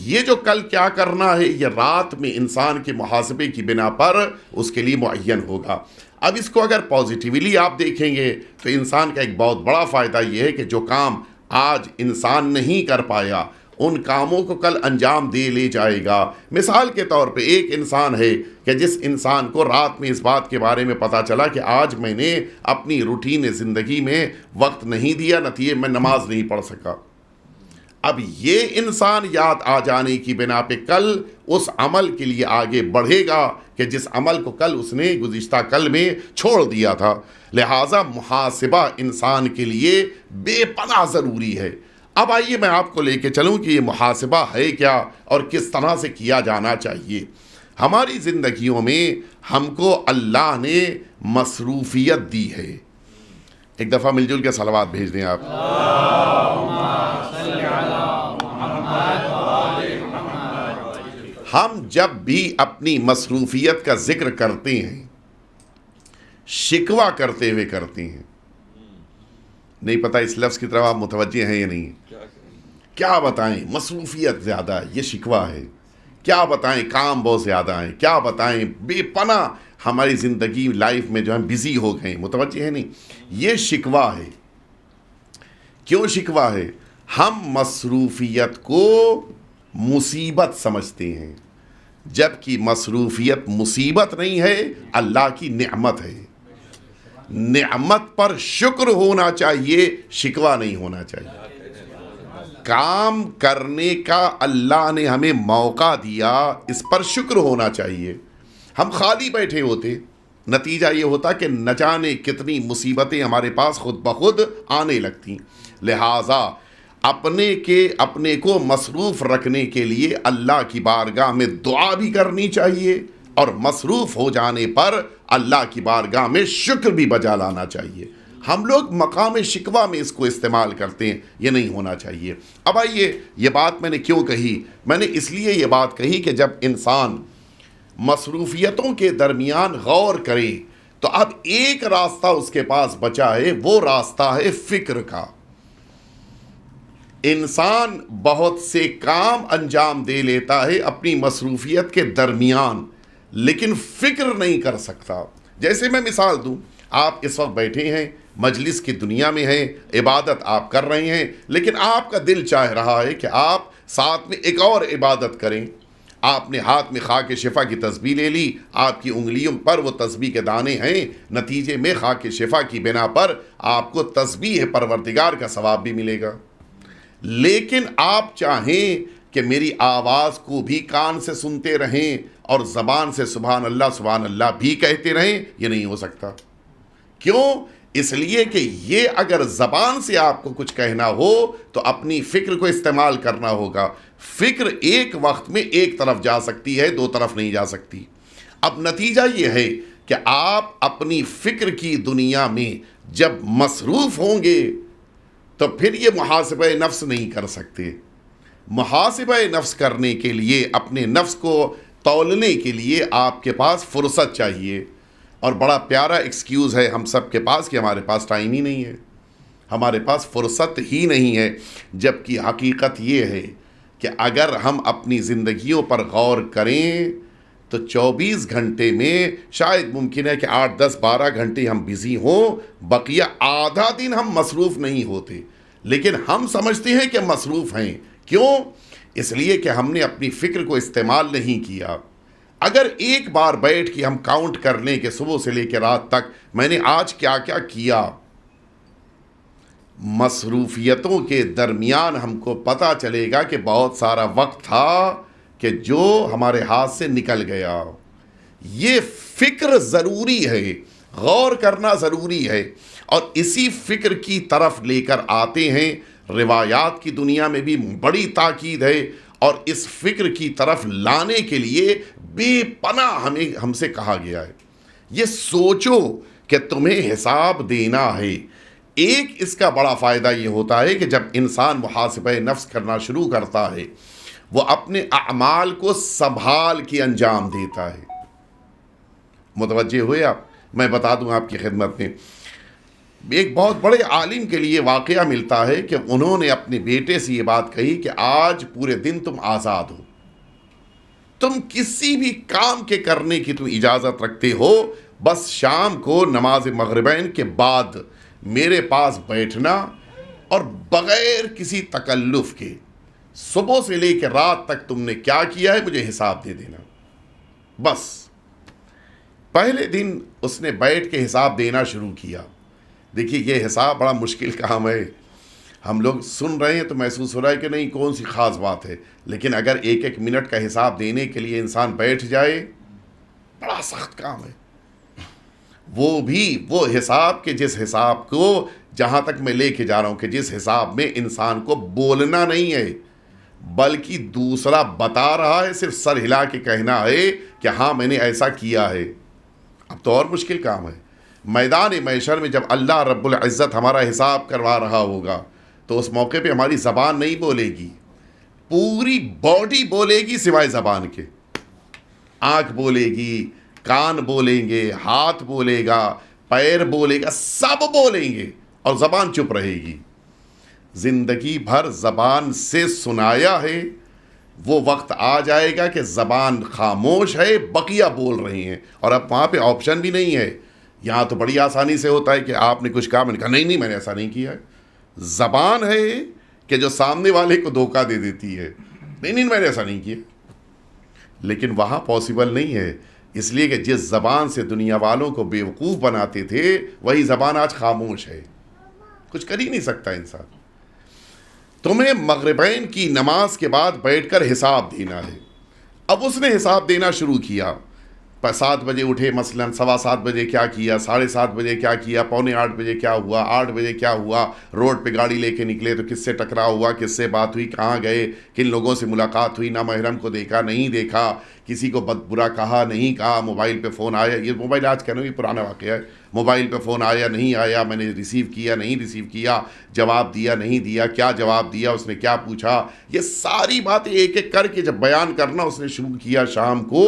یہ جو کل کیا کرنا ہے یہ رات میں انسان کے محاسبے کی بنا پر اس کے لیے معین ہوگا. اب اس کو اگر پازیٹیولی آپ دیکھیں گے تو انسان کا ایک بہت بڑا فائدہ یہ ہے کہ جو کام آج انسان نہیں کر پایا ان کاموں کو کل انجام دے لے جائے گا. مثال کے طور پہ ایک انسان ہے کہ جس انسان کو رات میں اس بات کے بارے میں پتہ چلا کہ آج میں نے اپنی روٹین زندگی میں وقت نہیں دیا، نتیجے میں نماز نہیں پڑھ سکا. اب یہ انسان یاد آ جانے کی بنا پہ کل اس عمل کے لیے آگے بڑھے گا کہ جس عمل کو کل اس نے گزشتہ کل میں چھوڑ دیا تھا. لہٰذا محاسبہ انسان کے لیے بے پناہ ضروری ہے. اب آئیے میں آپ کو لے کے چلوں کہ یہ محاسبہ ہے کیا اور کس طرح سے کیا جانا چاہیے. ہماری زندگیوں میں ہم کو اللہ نے مصروفیت دی ہے. ایک دفعہ مل جل کے صلوات بھیج دیں آپ. ہم جب بھی اپنی مصروفیت کا ذکر کرتے ہیں شکوہ کرتے ہوئے کرتے ہیں. نہیں پتہ اس لفظ کی طرف آپ متوجہ ہیں یا نہیں. کیا بتائیں مصروفیت زیادہ ہے یہ شکوہ ہے. کیا بتائیں کام بہت زیادہ ہیں. کیا بتائیں بے پناہ ہماری زندگی لائف میں جو ہم بزی ہو گئے. متوجہ ہیں نہیں. یہ شکوہ ہے. کیوں شکوہ ہے؟ ہم مصروفیت کو مصیبت سمجھتے ہیں جبکہ مصروفیت مصیبت نہیں ہے، اللہ کی نعمت ہے. نعمت پر شکر ہونا چاہیے، شکوہ نہیں ہونا چاہیے. کام کرنے کا اللہ نے ہمیں موقع دیا، اس پر شکر ہونا چاہیے. ہم خالی بیٹھے ہوتے نتیجہ یہ ہوتا کہ نہ جانے کتنی مصیبتیں ہمارے پاس خود بخود آنے لگتی. لہٰذا اپنے کو مصروف رکھنے کے لیے اللہ کی بارگاہ میں دعا بھی کرنی چاہیے اور مصروف ہو جانے پر اللہ کی بارگاہ میں شکر بھی بجا لانا چاہیے. ہم لوگ مقام شکوہ میں اس کو استعمال کرتے ہیں، یہ نہیں ہونا چاہیے. اب آئیے یہ بات میں نے کیوں کہی؟ میں نے اس لیے یہ بات کہی کہ جب انسان مصروفیتوں کے درمیان غور کرے تو اب ایک راستہ اس کے پاس بچا ہے، وہ راستہ ہے فکر کا. انسان بہت سے کام انجام دے لیتا ہے اپنی مصروفیت کے درمیان لیکن فکر نہیں کر سکتا. جیسے میں مثال دوں، آپ اس وقت بیٹھے ہیں مجلس کی دنیا میں ہیں، عبادت آپ کر رہے ہیں، لیکن آپ کا دل چاہ رہا ہے کہ آپ ساتھ میں ایک اور عبادت کریں. آپ نے ہاتھ میں خاک شفا کی تسبیح لے لی، آپ کی انگلیوں پر وہ تسبیح کے دانے ہیں، نتیجے میں خاک شفا کی بنا پر آپ کو تسبیح پروردگار کا ثواب بھی ملے گا. لیکن آپ چاہیں کہ میری آواز کو بھی کان سے سنتے رہیں اور زبان سے سبحان اللہ بھی کہتے رہیں، یہ نہیں ہو سکتا. کیوں؟ اس لیے کہ یہ اگر زبان سے آپ کو کچھ کہنا ہو تو اپنی فکر کو استعمال کرنا ہوگا. فکر ایک وقت میں ایک طرف جا سکتی ہے، دو طرف نہیں جا سکتی. اب نتیجہ یہ ہے کہ آپ اپنی فکر کی دنیا میں جب مصروف ہوں گے تو پھر یہ محاسبہ نفس نہیں کر سکتے. محاسبہ نفس کرنے کے لیے، اپنے نفس کو تولنے کے لیے آپ کے پاس فرصت چاہیے. اور بڑا پیارا ایکسکیوز ہے ہم سب کے پاس کہ ہمارے پاس ٹائم ہی نہیں ہے، ہمارے پاس فرصت ہی نہیں ہے. جبکہ حقیقت یہ ہے کہ اگر ہم اپنی زندگیوں پر غور کریں تو 24 گھنٹے میں شاید ممکن ہے کہ 8 10 12 گھنٹے ہم بزی ہوں، بقیہ آدھا دن ہم مصروف نہیں ہوتے. لیکن ہم سمجھتے ہیں کہ مصروف ہیں. کیوں؟ اس لیے کہ ہم نے اپنی فکر کو استعمال نہیں کیا. اگر ایک بار بیٹھ کے ہم کاؤنٹ کر لیں کہ صبح سے لے کے رات تک میں نے آج کیا کیا کیا، مصروفیتوں کے درمیان ہم کو پتہ چلے گا کہ بہت سارا وقت تھا کہ جو ہمارے ہاتھ سے نکل گیا. یہ فکر ضروری ہے، غور کرنا ضروری ہے. اور اسی فکر کی طرف لے کر آتے ہیں. روایات کی دنیا میں بھی بڑی تاکید ہے اور اس فکر کی طرف لانے کے لیے بے پناہ ہم سے کہا گیا ہے. یہ سوچو کہ تمہیں حساب دینا ہے، ایک اس کا بڑا فائدہ یہ ہوتا ہے کہ جب انسان محاسبہ نفس کرنا شروع کرتا ہے وہ اپنے اعمال کو سنبھال کے انجام دیتا ہے. متوجہ ہوئے آپ؟ میں بتا دوں آپ کی خدمت میں، ایک بہت بڑے عالم کے لیے واقعہ ملتا ہے کہ انہوں نے اپنے بیٹے سے یہ بات کہی کہ آج پورے دن تم آزاد ہو، تم کسی بھی کام کے کرنے کی تم اجازت رکھتے ہو، بس شام کو نماز مغربین کے بعد میرے پاس بیٹھنا اور بغیر کسی تکلف کے صبح سے لے کے رات تک تم نے کیا کیا ہے مجھے حساب دے دینا. بس پہلے دن اس نے بیٹھ کے حساب دینا شروع کیا. دیکھیے یہ حساب بڑا مشکل کام ہے، ہم لوگ سن رہے ہیں تو محسوس ہو رہا ہے کہ نہیں کون سی خاص بات ہے، لیکن اگر ایک ایک منٹ کا حساب دینے کے لیے انسان بیٹھ جائے بڑا سخت کام ہے. وہ بھی وہ حساب کہ جس حساب کو جہاں تک میں لے کے جا رہا ہوں کہ جس حساب میں انسان کو بولنا نہیں ہے بلکہ دوسرا بتا رہا ہے، صرف سر ہلا کے کہنا ہے کہ ہاں میں نے ایسا کیا ہے. اب تو اور مشکل کام ہے. میدان محشر میں جب اللہ رب العزت ہمارا حساب کروا رہا ہوگا تو اس موقع پہ ہماری زبان نہیں بولے گی، پوری باڈی بولے گی سوائے زبان کے. آنکھ بولے گی، کان بولیں گے، ہاتھ بولے گا، پیر بولے گا، سب بولیں گے اور زبان چپ رہے گی. زندگی بھر زبان سے سنایا ہے، وہ وقت آ جائے گا کہ زبان خاموش ہے، بقیہ بول رہے ہیں اور اب وہاں پہ آپشن بھی نہیں ہے. یہاں تو بڑی آسانی سے ہوتا ہے کہ آپ نے کچھ کہا، میں نے کہا نہیں میں نے ایسا نہیں کیا ہے. زبان ہے کہ جو سامنے والے کو دھوکہ دے دیتی ہے، نہیں میں نے ایسا نہیں کیا. لیکن وہاں پاسبل نہیں ہے، اس لیے کہ جس زبان سے دنیا والوں کو بیوقوف بناتے تھے وہی زبان آج خاموش ہے، کچھ کر ہی نہیں سکتا انسان. تمہیں مغربین کی نماز کے بعد بیٹھ کر حساب دینا ہے. اب اس نے حساب دینا شروع کیا. 7 بجے اٹھے، مثلا 7:15 بجے کیا کیا، 7:30 بجے کیا کیا، 7:45 بجے کیا ہوا، 8 بجے کیا ہوا، روڈ پہ گاڑی لے کے نکلے تو کس سے ٹکراؤ ہوا، کس سے بات ہوئی، کہاں گئے، کن لوگوں سے ملاقات ہوئی، نامحرم کو دیکھا نہیں دیکھا، کسی کو برا کہا نہیں کہا، موبائل پہ فون آیا. یہ موبائل آج کہنا یہ پرانا واقعہ ہے. موبائل پہ فون آیا نہیں آیا، میں نے ریسیو کیا نہیں ریسیو کیا، جواب دیا نہیں دیا، کیا جواب دیا، اس نے کیا پوچھا، یہ ساری باتیں ایک ایک کر کے جب بیان کرنا اس نے شروع کیا شام کو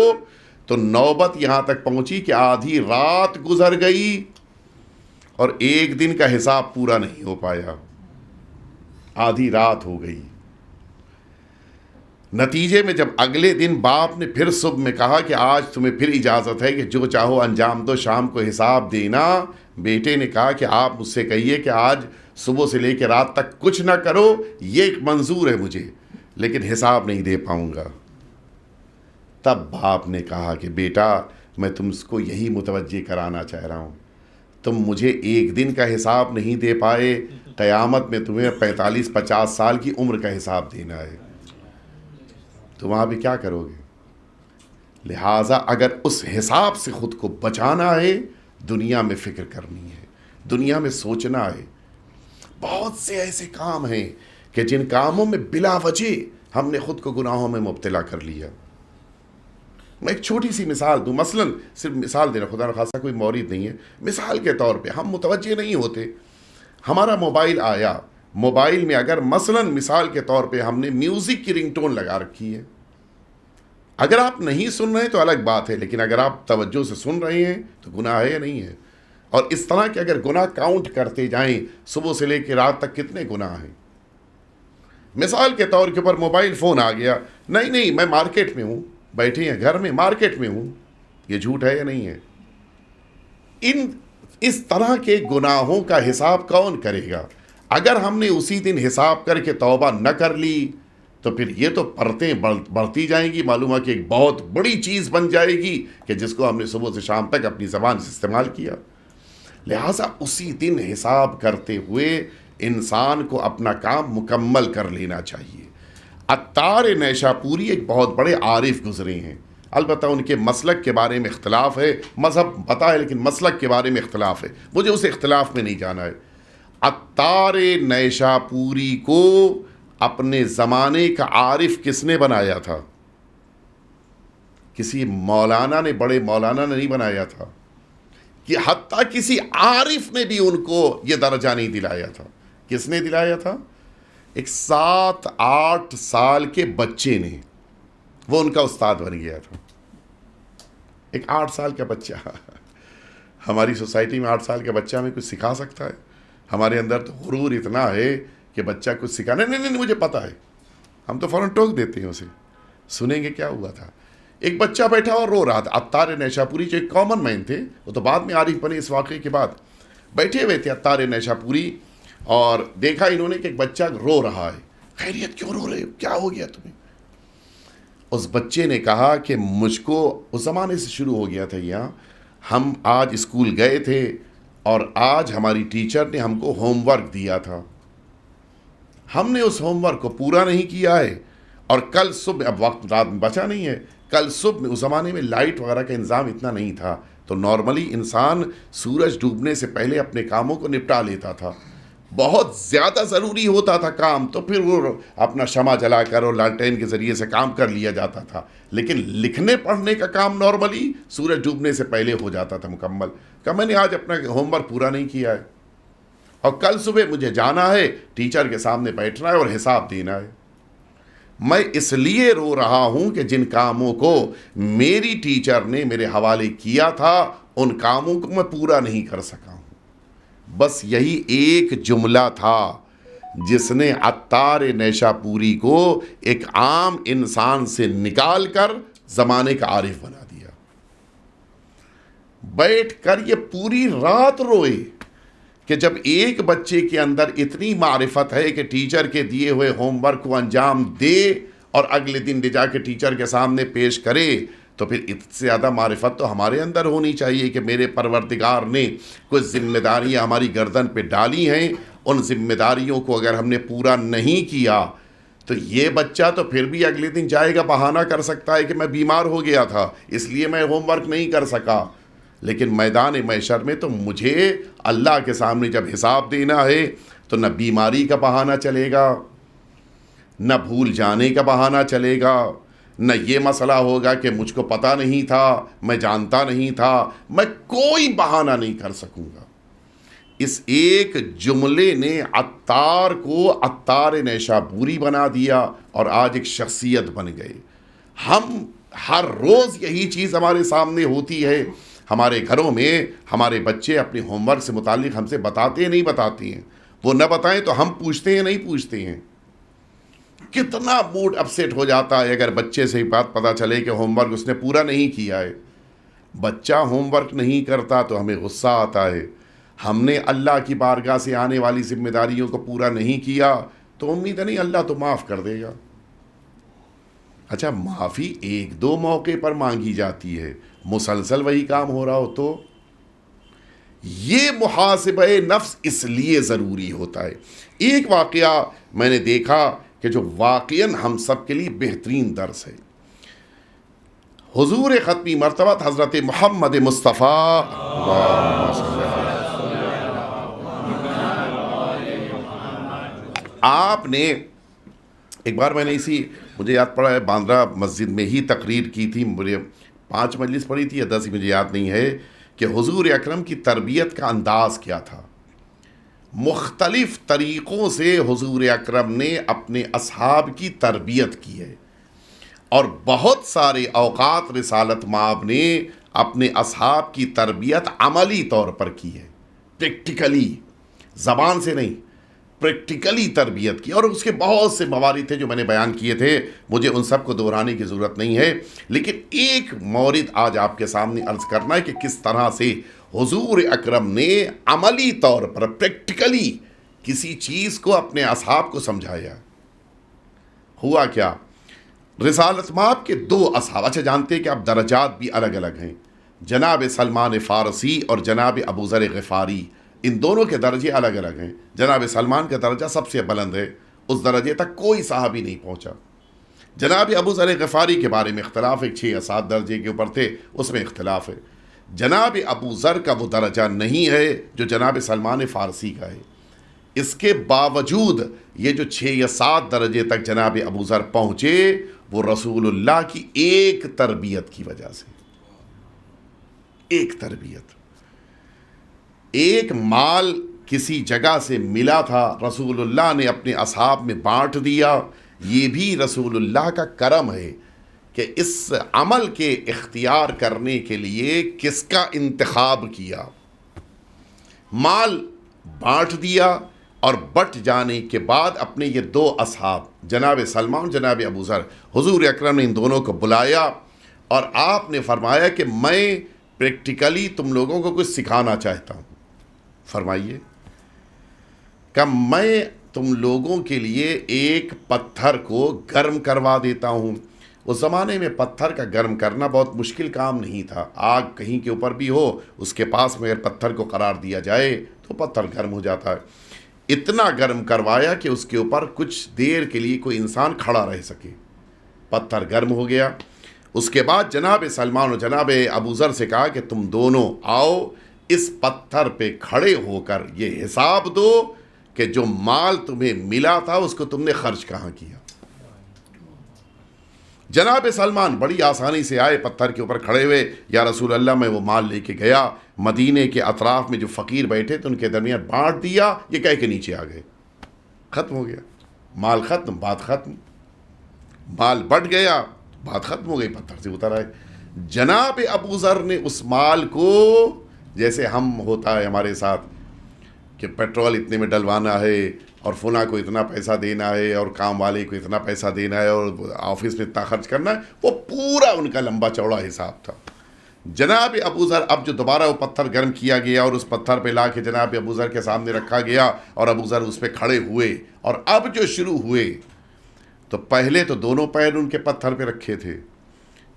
تو نوبت یہاں تک پہنچی کہ آدھی رات گزر گئی اور ایک دن کا حساب پورا نہیں ہو پایا. آدھی رات ہو گئی. نتیجے میں جب اگلے دن باپ نے پھر صبح میں کہا کہ آج تمہیں پھر اجازت ہے کہ جو چاہو انجام دو، شام کو حساب دینا، بیٹے نے کہا کہ آپ مجھ سے کہیے کہ آج صبح سے لے کے رات تک کچھ نہ کرو، یہ منظور ہے مجھے، لیکن حساب نہیں دے پاؤں گا. تب باپ نے کہا کہ بیٹا میں تم کو یہی متوجہ کرانا چاہ رہا ہوں، تم مجھے ایک دن کا حساب نہیں دے پائے، قیامت میں تمہیں 45-50 سال کی عمر کا حساب دینا ہے، تو وہاں بھی کیا کرو گے؟ لہٰذا اگر اس حساب سے خود کو بچانا ہے دنیا میں فکر کرنی ہے، دنیا میں سوچنا ہے. بہت سے ایسے کام ہیں کہ جن کاموں میں بلا وجہ ہم نے خود کو گناہوں میں مبتلا کر لیا. میں ایک چھوٹی سی مثال دوں، مثلا صرف مثال دینا، خدا نخواستہ کوئی مورد نہیں ہے، مثال کے طور پہ ہم متوجہ نہیں ہوتے. ہمارا موبائل آیا، موبائل میں اگر مثلا مثال کے طور پہ ہم نے میوزک کی رنگ ٹون لگا رکھی ہے، اگر آپ نہیں سن رہے ہیں تو الگ بات ہے، لیکن اگر آپ توجہ سے سن رہے ہیں تو گناہ ہے یا نہیں ہے؟ اور اس طرح کہ اگر گناہ کاؤنٹ کرتے جائیں صبح سے لے کے رات تک کتنے گناہ ہیں. مثال کے طور کے اوپر موبائل فون آ گیا، نہیں میں مارکیٹ میں ہوں، بیٹھے ہیں گھر میں، مارکیٹ میں ہوں، یہ جھوٹ ہے یا نہیں ہے؟ اس طرح کے گناہوں کا حساب کون کرے گا؟ اگر ہم نے اسی دن حساب کر کے توبہ نہ کر لی تو پھر یہ تو پرتیں بڑھتی جائیں گی، معلوم ہے کہ ایک بہت بڑی چیز بن جائے گی کہ جس کو ہم نے صبح سے شام تک اپنی زبان سے استعمال کیا. لہٰذا اسی دن حساب کرتے ہوئے انسان کو اپنا کام مکمل کر لینا چاہیے. عطار نیشاپوری ایک بہت بڑے عارف گزرے ہیں، البتہ ان کے مسلک کے بارے میں اختلاف ہے، مذہب پتہ ہے لیکن مسلک کے بارے میں اختلاف ہے، مجھے اس اختلاف میں نہیں جانا ہے. عطار نیشاپوری کو اپنے زمانے کا عارف کس نے بنایا تھا؟ کسی مولانا نے، بڑے مولانا نے نہیں بنایا تھا. کہ حتیٰ کسی عارف نے بھی ان کو یہ درجہ نہیں دلایا تھا. کس نے دلایا تھا؟ ایک 7-8 سال کے بچے نے، وہ ان کا استاد بن گیا تھا. ایک 8 سال کا بچہ. ہماری سوسائٹی میں 8 سال کا بچہ ہمیں کچھ سکھا سکتا ہے؟ ہمارے اندر تو غرور اتنا ہے کہ بچہ کچھ سکھانا نہیں مجھے پتہ ہے، ہم تو فوراً ٹوک دیتے ہیں اسے. سنیں گے کیا ہوا تھا. ایک بچہ بیٹھا اور رو رہا تھا. عطار نیشا پوری جو ایک کامن مین تھے، وہ تو بعد میں عارف بنے اس واقعے کے بعد. بیٹھے ہوئے تھے عطار نیشا پوری اور دیکھا انہوں نے کہ ایک بچہ رو رہا ہے. خیریت کیوں رو رہے ہو، کیا ہو گیا تمہیں؟ اس بچے نے کہا کہ مجھ کو اس زمانے سے شروع ہو گیا تھا یہاں، ہم آج اسکول گئے تھے اور آج ہماری ٹیچر نے ہم کو ہوم ورک دیا تھا، ہم نے اس ہوم ورک کو پورا نہیں کیا ہے، اور کل صبح، اب وقت رات میں بچا نہیں ہے، کل صبح میں، اس زمانے میں لائٹ وغیرہ کا انتظام اتنا نہیں تھا، تو نارملی انسان سورج ڈوبنے سے پہلے اپنے کاموں کو نپٹا لیتا تھا. بہت زیادہ ضروری ہوتا تھا کام تو پھر وہ اپنا شمع جلا کر اور لالٹین کے ذریعے سے کام کر لیا جاتا تھا، لیکن لکھنے پڑھنے کا کام نارملی سورج ڈوبنے سے پہلے ہو جاتا تھا مکمل. کہ میں نے آج اپنا ہوم ورک پورا نہیں کیا ہے اور کل صبح مجھے جانا ہے، ٹیچر کے سامنے بیٹھنا ہے اور حساب دینا ہے. میں اس لیے رو رہا ہوں کہ جن کاموں کو میری ٹیچر نے میرے حوالے کیا تھا ان کاموں کو میں پورا نہیں کر سکا ہوں. بس یہی ایک جملہ تھا جس نے عطار نیشا پوری کو ایک عام انسان سے نکال کر زمانے کا عارف بنا دیا. بیٹھ کر یہ پوری رات روئے کہ جب ایک بچے کے اندر اتنی معرفت ہے کہ ٹیچر کے دیے ہوئے ہوم ورک کو انجام دے اور اگلے دن لے جا کے ٹیچر کے سامنے پیش کرے، تو پھر اس سے زیادہ معرفت تو ہمارے اندر ہونی چاہیے کہ میرے پروردگار نے کچھ ذمہ داریاں ہماری گردن پہ ڈالی ہیں، ان ذمہ داریوں کو اگر ہم نے پورا نہیں کیا تو یہ بچہ تو پھر بھی اگلے دن جائے گا، بہانہ کر سکتا ہے کہ میں بیمار ہو گیا تھا اس لیے میں ہوم ورک نہیں کر سکا. لیکن میدان محشر میں تو مجھے اللہ کے سامنے جب حساب دینا ہے تو نہ بیماری کا بہانہ چلے گا، نہ بھول جانے کا بہانہ چلے گا، نہ یہ مسئلہ ہوگا کہ مجھ کو پتہ نہیں تھا، میں جانتا نہیں تھا، میں کوئی بہانہ نہیں کر سکوں گا. اس ایک جملے نے عطار کو عطار نیشا پوری بنا دیا اور آج ایک شخصیت بن گئے. ہم ہر روز یہی چیز ہمارے سامنے ہوتی ہے. ہمارے گھروں میں ہمارے بچے اپنے ہوم ورک سے متعلق ہم سے بتاتے نہیں بتاتے ہیں، وہ نہ بتائیں تو ہم پوچھتے ہیں نہیں پوچھتے ہیں. کتنا موڈ اپسیٹ ہو جاتا ہے اگر بچے سے بات پتہ چلے کہ ہوم ورک اس نے پورا نہیں کیا ہے. بچہ ہوم ورک نہیں کرتا تو ہمیں غصہ آتا ہے. ہم نے اللہ کی بارگاہ سے آنے والی ذمہ داریوں کو پورا نہیں کیا تو امید نہیں اللہ تو معاف کر دے گا. اچھا، معافی 1-2 موقع پر مانگی جاتی ہے، مسلسل وہی کام ہو رہا ہو تو یہ محاسبہ نفس اس لیے ضروری ہوتا ہے. ایک واقعہ میں نے دیکھا کہ جو واقعاً ہم سب کے لیے بہترین درس ہے. حضور ختمی مرتبہ حضرت محمد مصطفیٰ آپ نے ایک بار، میں نے مجھے یاد پڑا ہے باندرا مسجد میں ہی تقریر کی تھی، مجھے 5 مجلس پڑھی تھی یا 10 مجھے یاد نہیں ہے، کہ حضور اکرم کی تربیت کا انداز کیا تھا. مختلف طریقوں سے حضور اکرم نے اپنے اصحاب کی تربیت کی ہے، اور بہت سارے اوقات رسالت مآب نے اپنے اصحاب کی تربیت عملی طور پر کی ہے، پریکٹیکلی، زبان سے نہیں، پریکٹیکلی تربیت کی. اور اس کے بہت سے موارد تھے جو میں نے بیان کیے تھے، مجھے ان سب کو دہرانے کی ضرورت نہیں ہے، لیکن ایک مورد آج آپ کے سامنے عرض کرنا ہے کہ کس طرح سے حضور اکرم نے عملی طور پر پریکٹیکلی کسی چیز کو اپنے اصحاب کو سمجھایا. ہوا کیا، رسالت مآب کے 2 اصحاب، اچھا جانتے ہیں کہ اب درجات بھی الگ الگ ہیں، جناب سلمان فارسی اور جناب ابو ذر غفاری، ان دونوں کے درجے الگ الگ ہیں. جناب سلمان کا درجہ سب سے بلند ہے، اس درجے تک کوئی صحابی نہیں پہنچا. جناب ابو ذر غفاری کے بارے میں اختلاف ہے، 6 یا 7 درجے کے اوپر تھے، اس میں اختلاف ہے. جناب ابو ذر کا وہ درجہ نہیں ہے جو جناب سلمان فارسی کا ہے. اس کے باوجود یہ جو 6 یا 7 درجے تک جناب ابو ذر پہنچے، وہ رسول اللہ کی ایک تربیت کی وجہ سے، ایک تربیت. ایک مال کسی جگہ سے ملا تھا، رسول اللہ نے اپنے اصحاب میں بانٹ دیا، یہ بھی رسول اللہ کا کرم ہے کہ اس عمل کے اختیار کرنے کے لیے کس کا انتخاب کیا۔ مال بانٹ دیا اور بٹ جانے کے بعد اپنے یہ دو اصحاب جناب سلمان جناب ابو ذر، حضور اکرم نے ان دونوں کو بلایا اور آپ نے فرمایا کہ میں پریکٹیکلی تم لوگوں کو کچھ سکھانا چاہتا ہوں۔ فرمائیے کہ میں تم لوگوں کے لیے ایک پتھر کو گرم کروا دیتا ہوں۔ اس زمانے میں پتھر کا گرم کرنا بہت مشکل کام نہیں تھا، آگ کہیں کے اوپر بھی ہو اس کے پاس میں اگر پتھر کو قرار دیا جائے تو پتھر گرم ہو جاتا ہے۔ اتنا گرم کروایا کہ اس کے اوپر کچھ دیر کے لیے کوئی انسان کھڑا رہ سکے، پتھر گرم ہو گیا۔ اس کے بعد جناب سلمان اور جناب ابو ذر سے کہا کہ تم دونوں آؤ اس پتھر پہ کھڑے ہو کر یہ حساب دو کہ جو مال تمہیں ملا تھا اس کو تم نے خرچ کہاں کیا۔ جناب سلمان بڑی آسانی سے آئے، پتھر کے اوپر کھڑے ہوئے، یا رسول اللہ میں وہ مال لے کے گیا، مدینے کے اطراف میں جو فقیر بیٹھے تھے ان کے درمیان بانٹ دیا، یہ کہہ کے نیچے آ گئے، ختم ہو گیا، مال ختم، بات ختم، مال بٹ گیا، بات ختم ہو گئی، پتھر سے اتر آئے۔ جناب ابو ذر نے اس مال کو، جیسے ہم ہوتا ہے ہمارے ساتھ کہ پیٹرول اتنے میں ڈلوانا ہے اور فلاں کو اتنا پیسہ دینا ہے اور کام والے کو اتنا پیسہ دینا ہے اور آفس میں اتنا خرچ کرنا ہے، وہ پورا ان کا لمبا چوڑا حساب تھا۔ جناب ابو ذر اب جو دوبارہ وہ پتھر گرم کیا گیا اور اس پتھر پہ لا کے جناب ابو ذر کے سامنے رکھا گیا اور ابو ذر اس پہ کھڑے ہوئے، اور اب جو شروع ہوئے تو پہلے تو دونوں پیر ان کے پتھر پہ رکھے تھے،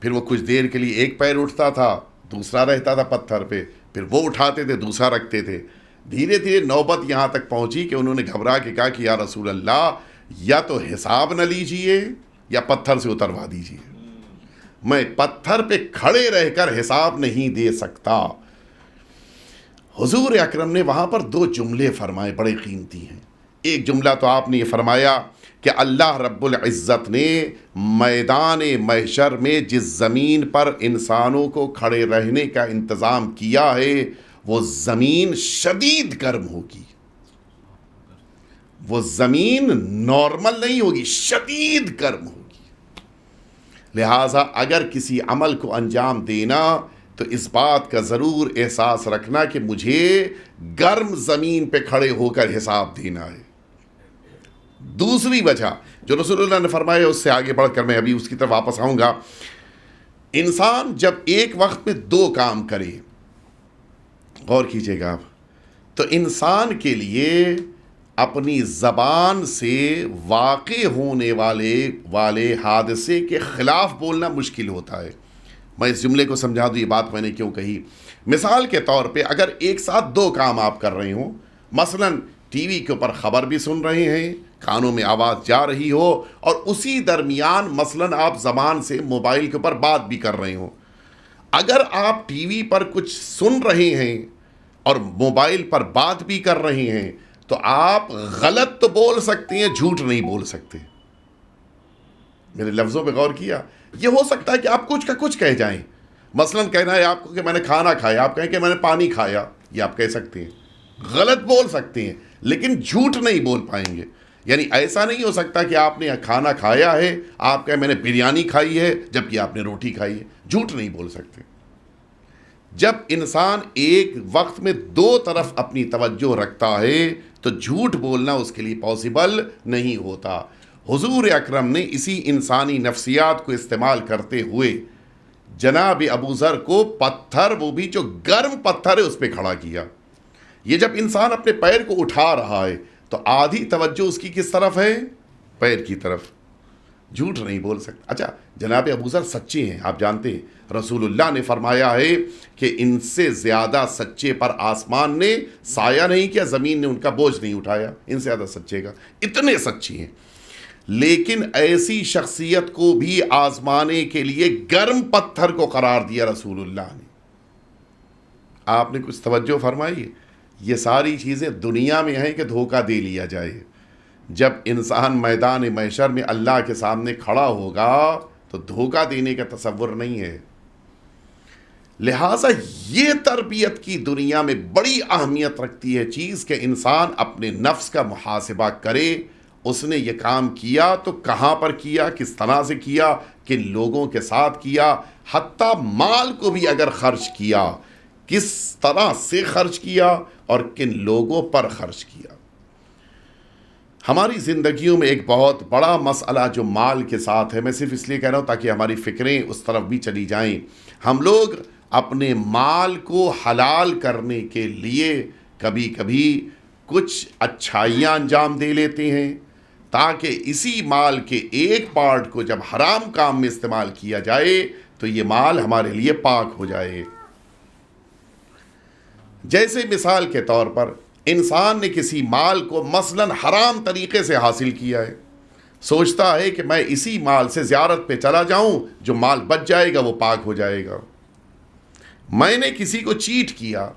پھر وہ کچھ دیر کے لیے ایک پیر اٹھتا تھا، دوسرا رہتا تھا پتھر پہ، پھر وہ اٹھاتے تھے، دوسرا رکھتے تھے۔ دھیرے دھیرے نوبت یہاں تک پہنچی کہ انہوں نے گھبرا کے کہا کہ یا رسول اللہ یا تو حساب نہ لیجئے یا پتھر سے اتروا دیجئے، میں پتھر پہ کھڑے رہ کر حساب نہیں دے سکتا۔ حضور اکرم نے وہاں پر دو جملے فرمائے بڑے قیمتی ہیں۔ ایک جملہ تو آپ نے یہ فرمایا کہ اللہ رب العزت نے میدان محشر میں جس زمین پر انسانوں کو کھڑے رہنے کا انتظام کیا ہے وہ زمین شدید گرم ہوگی، وہ زمین نارمل نہیں ہوگی، شدید گرم ہوگی۔ لہٰذا اگر کسی عمل کو انجام دینا تو اس بات کا ضرور احساس رکھنا کہ مجھے گرم زمین پہ کھڑے ہو کر حساب دینا ہے۔ دوسری وجہ جو رسول اللہ نے فرمایا، اس سے آگے بڑھ کر میں ابھی اس کی طرف واپس آؤں گا، انسان جب ایک وقت میں دو کام کرے، غور کیجئے گا آپ، تو انسان کے لیے اپنی زبان سے واقع ہونے والے حادثے کے خلاف بولنا مشکل ہوتا ہے۔ میں اس جملے کو سمجھا دوں یہ بات میں نے کیوں کہی۔ مثال کے طور پہ اگر ایک ساتھ دو کام آپ کر رہے ہوں، مثلاً ٹی وی کے اوپر خبر بھی سن رہے ہیں، کانوں میں آواز جا رہی ہو، اور اسی درمیان مثلاً آپ زبان سے موبائل کے اوپر بات بھی کر رہے ہوں، اگر آپ ٹی وی پر کچھ سن رہے ہیں اور موبائل پر بات بھی کر رہے ہیں تو آپ غلط تو بول سکتے ہیں، جھوٹ نہیں بول سکتے۔ میرے لفظوں پہ غور کیا؟ یہ ہو سکتا ہے کہ آپ کچھ کا کچھ کہہ جائیں، مثلاً کہنا ہے آپ کو کہ میں نے کھانا کھایا، آپ کہیں کہ میں نے پانی کھایا، یہ آپ کہہ سکتے ہیں، غلط بول سکتے ہیں لیکن جھوٹ نہیں بول پائیں گے۔ یعنی ایسا نہیں ہو سکتا کہ آپ نے کھانا کھایا ہے، آپ کہیں میں نے بریانی کھائی ہے جبکہ آپ نے روٹی کھائی ہے، جھوٹ نہیں بول سکتے۔ جب انسان ایک وقت میں دو طرف اپنی توجہ رکھتا ہے تو جھوٹ بولنا اس کے لیے پاسبل نہیں ہوتا۔ حضور اکرم نے اسی انسانی نفسیات کو استعمال کرتے ہوئے جناب ابو ذر کو پتھر، وہ بھی جو گرم پتھر ہے، اس پہ کھڑا کیا۔ یہ جب انسان اپنے پیر کو اٹھا رہا ہے تو آدھی توجہ اس کی کس طرف ہے؟ پیر کی طرف، جھوٹ نہیں بول سکتا۔ اچھا، جناب ابو ذر سچے ہیں، آپ جانتے ہیں رسول اللہ نے فرمایا ہے کہ ان سے زیادہ سچے پر آسمان نے سایہ نہیں کیا، زمین نے ان کا بوجھ نہیں اٹھایا، ان سے زیادہ سچے کا، اتنے سچے ہیں۔ لیکن ایسی شخصیت کو بھی آزمانے کے لیے گرم پتھر کو قرار دیا رسول اللہ نے۔ آپ نے کچھ توجہ فرمائی؟ یہ ساری چیزیں دنیا میں ہیں کہ دھوکہ دے لیا جائے۔ جب انسان میدان محشر میں اللہ کے سامنے کھڑا ہوگا تو دھوکہ دینے کا تصور نہیں ہے۔ لہٰذا یہ تربیت کی دنیا میں بڑی اہمیت رکھتی ہے چیز کہ انسان اپنے نفس کا محاسبہ کرے، اس نے یہ کام کیا تو کہاں پر کیا، کس طرح سے کیا، کن لوگوں کے ساتھ کیا، حتیٰ مال کو بھی اگر خرچ کیا کس طرح سے خرچ کیا اور کن لوگوں پر خرچ کیا۔ ہماری زندگیوں میں ایک بہت بڑا مسئلہ جو مال کے ساتھ ہے، میں صرف اس لیے کہہ رہا ہوں تاکہ ہماری فکریں اس طرف بھی چلی جائیں، ہم لوگ اپنے مال کو حلال کرنے کے لیے کبھی کبھی کچھ اچھائیاں انجام دے لیتے ہیں تاکہ اسی مال کے ایک پارٹ کو جب حرام کام میں استعمال کیا جائے تو یہ مال ہمارے لیے پاک ہو جائے۔ جیسے مثال کے طور پر انسان نے کسی مال کو مثلاً حرام طریقے سے حاصل کیا ہے، سوچتا ہے کہ میں اسی مال سے زیارت پہ چلا جاؤں، جو مال بچ جائے گا وہ پاک ہو جائے گا۔ میں نے کسی کو چیٹ کیا،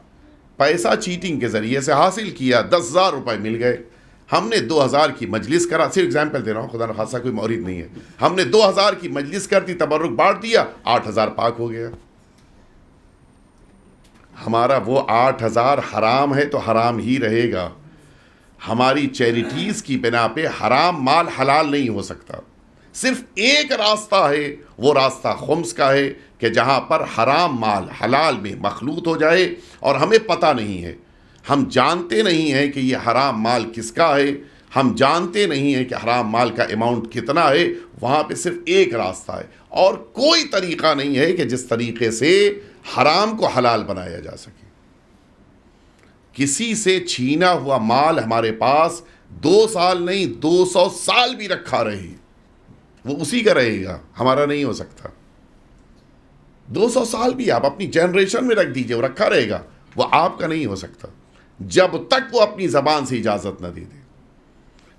پیسہ چیٹنگ کے ذریعے سے حاصل کیا، 10,000 روپے مل گئے، ہم نے 2,000 کی مجلس کرا، صرف اگزامپل دے رہا ہوں، خدا نخواستہ کوئی مورد نہیں ہے، ہم نے 2,000 کی مجلس کر دی، تبرک بانٹ دیا، 8,000 پاک ہو گیا۔ ہمارا وہ 8,000 حرام ہے تو حرام ہی رہے گا۔ ہماری چیریٹیز کی بنا پہ حرام مال حلال نہیں ہو سکتا۔ صرف ایک راستہ ہے، وہ راستہ خمس کا ہے کہ جہاں پر حرام مال حلال میں مخلوط ہو جائے اور ہمیں پتہ نہیں ہے، ہم جانتے نہیں ہیں کہ یہ حرام مال کس کا ہے، ہم جانتے نہیں ہیں کہ حرام مال کا اماؤنٹ کتنا ہے، وہاں پہ صرف ایک راستہ ہے اور کوئی طریقہ نہیں ہے کہ جس طریقے سے حرام کو حلال بنایا جا سکے۔ کسی سے چھینا ہوا مال ہمارے پاس 2 سال نہیں 200 سال بھی رکھا رہے، وہ اسی کا رہے گا، ہمارا نہیں ہو سکتا۔ 200 سال بھی آپ اپنی جنریشن میں رکھ دیجئے، وہ رکھا رہے گا، وہ آپ کا نہیں ہو سکتا جب تک وہ اپنی زبان سے اجازت نہ دے دے۔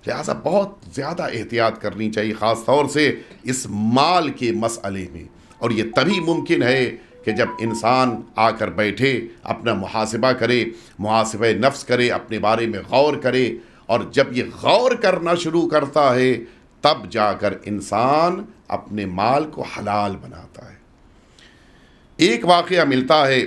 لہٰذا بہت زیادہ احتیاط کرنی چاہیے، خاص طور سے اس مال کے مسئلے میں، اور یہ تبھی ممکن ہے کہ جب انسان آ کر بیٹھے، اپنا محاسبہ کرے، محاسبہ نفس کرے، اپنے بارے میں غور کرے، اور جب یہ غور کرنا شروع کرتا ہے تب جا کر انسان اپنے مال کو حلال بناتا ہے۔ ایک واقعہ ملتا ہے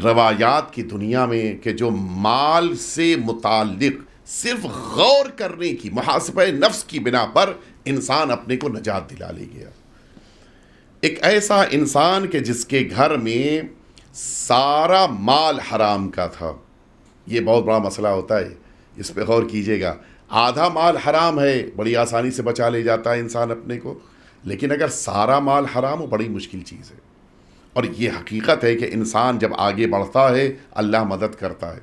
روایات کی دنیا میں کہ جو مال سے متعلق صرف غور کرنے کی، محاسبہ نفس کی بنا پر انسان اپنے کو نجات دلا لے گیا۔ ایک ایسا انسان کہ جس کے گھر میں سارا مال حرام کا تھا، یہ بہت بڑا مسئلہ ہوتا ہے، اس پہ غور کیجئے گا۔ آدھا مال حرام ہے، بڑی آسانی سے بچا لے جاتا ہے انسان اپنے کو، لیکن اگر سارا مال حرام ہو بڑی مشکل چیز ہے۔ اور یہ حقیقت ہے کہ انسان جب آگے بڑھتا ہے اللہ مدد کرتا ہے۔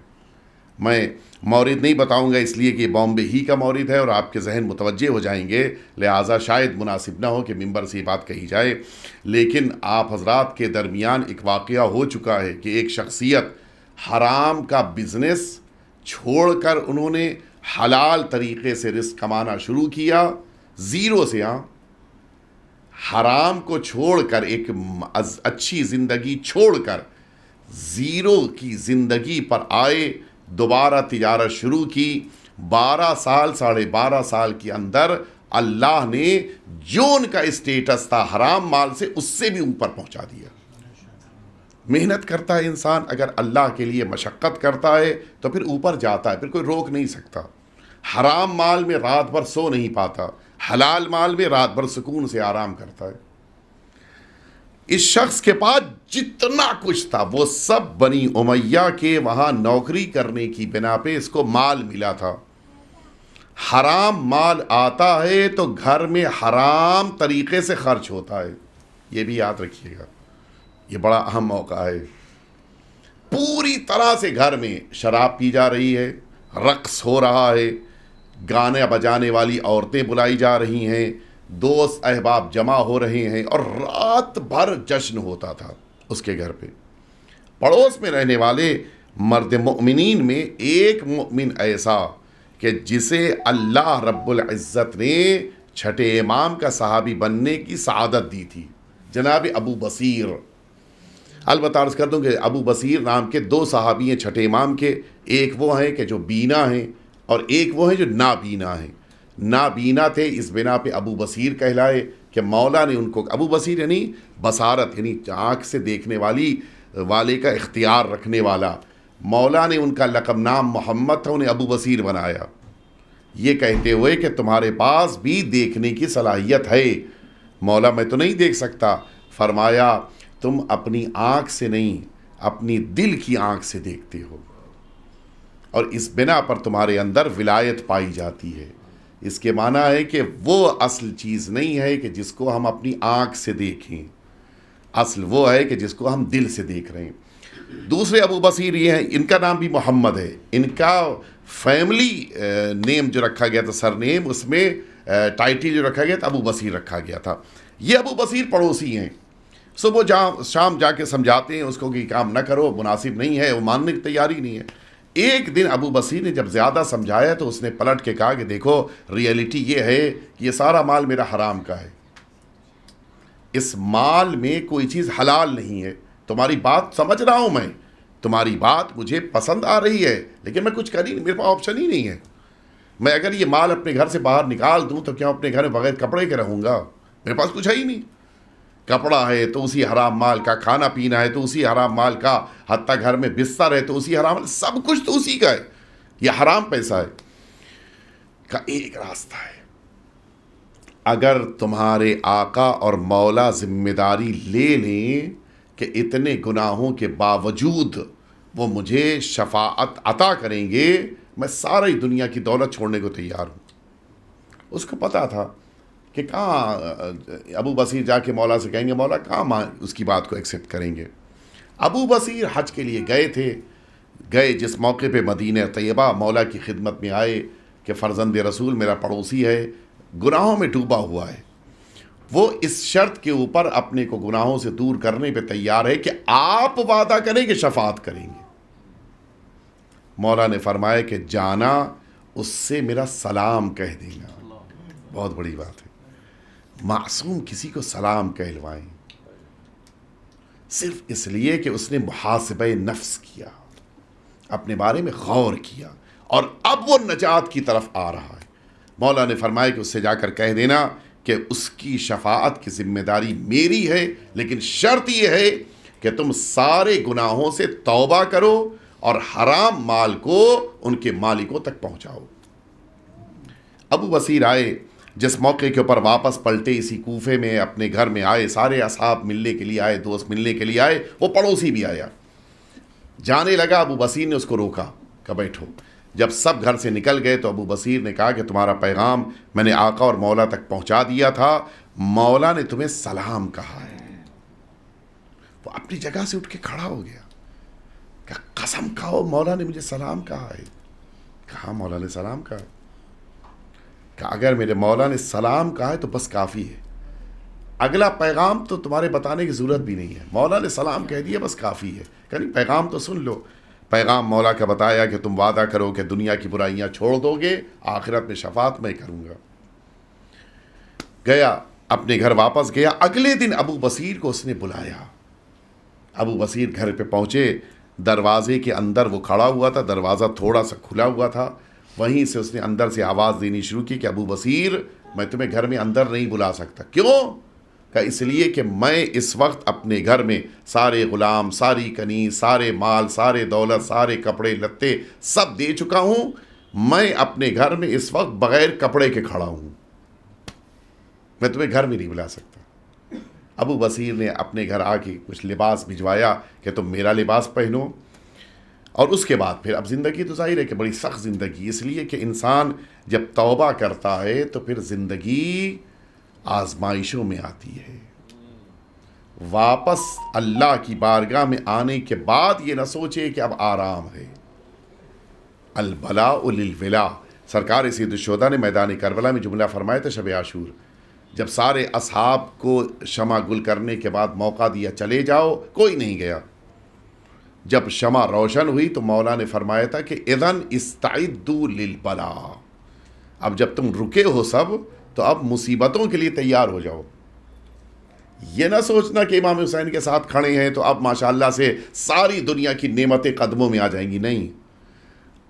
میں مورد نہیں بتاؤں گا اس لیے کہ بامبے ہی کا مورد ہے اور آپ کے ذہن متوجہ ہو جائیں گے، لہٰذا شاید مناسب نہ ہو کہ ممبر سے یہ بات کہی جائے، لیکن آپ حضرات کے درمیان ایک واقعہ ہو چکا ہے کہ ایک شخصیت حرام کا بزنس چھوڑ کر انہوں نے حلال طریقے سے رزق کمانا شروع کیا، زیرو سے، حرام کو چھوڑ کر، ایک اچھی زندگی چھوڑ کر زیرو کی زندگی پر آئے، دوبارہ تجارت شروع کی، 12 سال 12.5 سال کے اندر اللہ نے جو ان کا اسٹیٹس تھا حرام مال سے اس سے بھی اوپر پہنچا دیا۔ محنت کرتا ہے انسان، اگر اللہ کے لیے مشقت کرتا ہے تو پھر اوپر جاتا ہے، پھر کوئی روک نہیں سکتا۔ حرام مال میں رات بھر سو نہیں پاتا، حلال مال میں رات بھر سکون سے آرام کرتا ہے۔ اس شخص کے پاس جتنا کچھ تھا وہ سب بنی امیہ کے وہاں نوکری کرنے کی بنا پہ اس کو مال ملا تھا۔ حرام مال آتا ہے تو گھر میں حرام طریقے سے خرچ ہوتا ہے، یہ بھی یاد رکھیے گا، یہ بڑا اہم موقع ہے۔ پوری طرح سے گھر میں شراب پی جا رہی ہے، رقص ہو رہا ہے، گانے بجانے والی عورتیں بلائی جا رہی ہیں، دوست احباب جمع ہو رہے ہیں، اور رات بھر جشن ہوتا تھا اس کے گھر پہ۔ پڑوس میں رہنے والے مرد مؤمنین میں ایک مؤمن ایسا کہ جسے اللہ رب العزت نے چھٹے امام کا صحابی بننے کی سعادت دی تھی، جناب ابو بصیر۔ البتہ عرض کر دوں کہ ابو بصیر نام کے 2 صحابی ہیں چھٹے امام کے، ایک وہ ہیں کہ جو بینا ہیں اور ایک وہ ہیں جو نابینا ہیں۔ نابینا تھے، اس بنا پہ ابو بصیر کہلائے کہ مولا نے ان کو، ابو بصیر یعنی بصارت، یعنی آنکھ سے دیکھنے والے کا اختیار رکھنے والا، مولا نے ان کا لقب نام محمد تھا، انہیں ابو بصیر بنایا، یہ کہتے ہوئے کہ تمہارے پاس بھی دیکھنے کی صلاحیت ہے۔ مولا میں تو نہیں دیکھ سکتا، فرمایا تم اپنی آنکھ سے نہیں، اپنی دل کی آنکھ سے دیکھتے ہو، اور اس بنا پر تمہارے اندر ولایت پائی جاتی ہے۔ اس کے معنی ہے کہ وہ اصل چیز نہیں ہے کہ جس کو ہم اپنی آنکھ سے دیکھیں، اصل وہ ہے کہ جس کو ہم دل سے دیکھ رہے ہیں۔ دوسرے ابو بصیر یہ ہیں، ان کا نام بھی محمد ہے، ان کا فیملی نیم جو رکھا گیا تھا، سر نیم، اس میں ٹائٹل جو رکھا گیا تھا ابو بصیر رکھا گیا تھا۔ یہ ابو بصیر پڑوسی ہیں، صبح شام جا کے سمجھاتے ہیں اس کو کہ کام نہ کرو، مناسب نہیں ہے، وہ ماننے کی تیاری نہیں ہے۔ ایک دن ابو بصیر نے جب زیادہ سمجھایا تو اس نے پلٹ کے کہا کہ دیکھو ریئلٹی یہ ہے کہ یہ سارا مال میرا حرام کا ہے، اس مال میں کوئی چیز حلال نہیں ہے، تمہاری بات سمجھ رہا ہوں میں، تمہاری بات مجھے پسند آ رہی ہے، لیکن میں کچھ کر ہی نہیں، میرے پاس آپشن ہی نہیں ہے۔ میں اگر یہ مال اپنے گھر سے باہر نکال دوں تو کیا اپنے گھر میں بغیر کپڑے کے رہوں گا؟ میرے پاس کچھ ہے ہی نہیں، کپڑا ہے تو اسی حرام مال کا، کھانا پینا ہے تو اسی حرام مال کا، حتیٰ گھر میں بستر ہے تو اسی حرام مال، سب کچھ تو اسی کا ہے، یہ حرام پیسہ ہے۔ کا ایک راستہ ہے، اگر تمہارے آقا اور مولا ذمہ داری لے لیں کہ اتنے گناہوں کے باوجود وہ مجھے شفاعت عطا کریں گے، میں ساری دنیا کی دولت چھوڑنے کو تیار ہوں۔ اس کو پتا تھا کہ کہاں ابو بصیر جا کے مولا سے کہیں گے، مولا کہاں اس کی بات کو ایکسیپٹ کریں گے۔ ابو بصیر حج کے لیے گئے جس موقع پہ مدینہ طیبہ مولا کی خدمت میں آئے کہ فرزند رسول میرا پڑوسی ہے، گناہوں میں ڈوبا ہوا ہے، وہ اس شرط کے اوپر اپنے کو گناہوں سے دور کرنے پہ تیار ہے کہ آپ وعدہ کریں کہ شفاعت کریں گے۔ مولا نے فرمایا کہ جانا اس سے میرا سلام کہہ دینا، بہت بڑی بات ہے، معصوم کسی کو سلام کہلوائیں، صرف اس لیے کہ اس نے محاسبہ نفس کیا، اپنے بارے میں غور کیا، اور اب وہ نجات کی طرف آ رہا ہے۔ مولا نے فرمایا کہ اس سے جا کر کہہ دینا کہ اس کی شفاعت کی ذمہ داری میری ہے، لیکن شرط یہ ہے کہ تم سارے گناہوں سے توبہ کرو اور حرام مال کو ان کے مالکوں تک پہنچاؤ۔ ابو بصیر آئے، جس موقع کے اوپر واپس پلٹے اسی کوفے میں اپنے گھر میں آئے، سارے اصحاب ملنے کے لیے آئے، دوست ملنے کے لیے آئے، وہ پڑوسی بھی آیا، جانے لگا، ابو بصیر نے اس کو روکا کہ بیٹھو۔ جب سب گھر سے نکل گئے تو ابو بصیر نے کہا کہ تمہارا پیغام میں نے آقا اور مولا تک پہنچا دیا تھا، مولا نے تمہیں سلام کہا ہے۔ وہ اپنی جگہ سے اٹھ کے کھڑا ہو گیا کہ قسم کھاؤ مولا نے مجھے سلام کہا ہے۔ کہا مولا نے سلام کہا؟ کہ اگر میرے مولا نے سلام کہا ہے تو بس کافی ہے، اگلا پیغام تو تمہارے بتانے کی ضرورت بھی نہیں ہے، مولا نے سلام کہہ دیا بس کافی ہے، کہ پیغام تو سن لو۔ پیغام مولا کا بتایا کہ تم وعدہ کرو کہ دنیا کی برائیاں چھوڑ دو گے، آخرت میں شفاعت میں کروں گا۔ گیا اپنے گھر واپس گیا، اگلے دن ابو بصیر کو اس نے بلایا، ابو بصیر گھر پہ پہنچے، دروازے کے اندر وہ کھڑا ہوا تھا، دروازہ تھوڑا سا کھلا ہوا تھا، وہیں سے اس نے اندر سے آواز دینی شروع کی کہ ابو بصیر میں تمہیں گھر میں اندر نہیں بلا سکتا۔ کیوں؟ کہ اس لیے کہ میں اس وقت اپنے گھر میں سارے غلام، ساری کنیز، سارے مال، سارے دولت، سارے کپڑے لتے سب دے چکا ہوں، میں اپنے گھر میں اس وقت بغیر کپڑے کے کھڑا ہوں، میں تمہیں گھر میں نہیں بلا سکتا۔ ابو بصیر نے اپنے گھر آ کے کچھ لباس بھجوایا کہ تم میرا لباس پہنو، اور اس کے بعد پھر اب زندگی تو ظاہر ہے کہ بڑی سخت زندگی، اس لیے کہ انسان جب توبہ کرتا ہے تو پھر زندگی آزمائشوں میں آتی ہے۔ واپس اللہ کی بارگاہ میں آنے کے بعد یہ نہ سوچے کہ اب آرام ہے۔ البلاء للولا، سرکار سید الشہداء نے میدان کربلا میں جملہ فرمایا تھا شب عاشور، جب سارے اصحاب کو شمع گل کرنے کے بعد موقع دیا چلے جاؤ، کوئی نہیں گیا۔ جب شمع روشن ہوئی تو مولا نے فرمایا تھا کہ اذن استعدوا للبلاء، اب جب تم رکے ہو سب تو اب مصیبتوں کے لیے تیار ہو جاؤ۔ یہ نہ سوچنا کہ امام حسین کے ساتھ کھڑے ہیں تو اب ماشاءاللہ سے ساری دنیا کی نعمتیں قدموں میں آ جائیں گی، نہیں،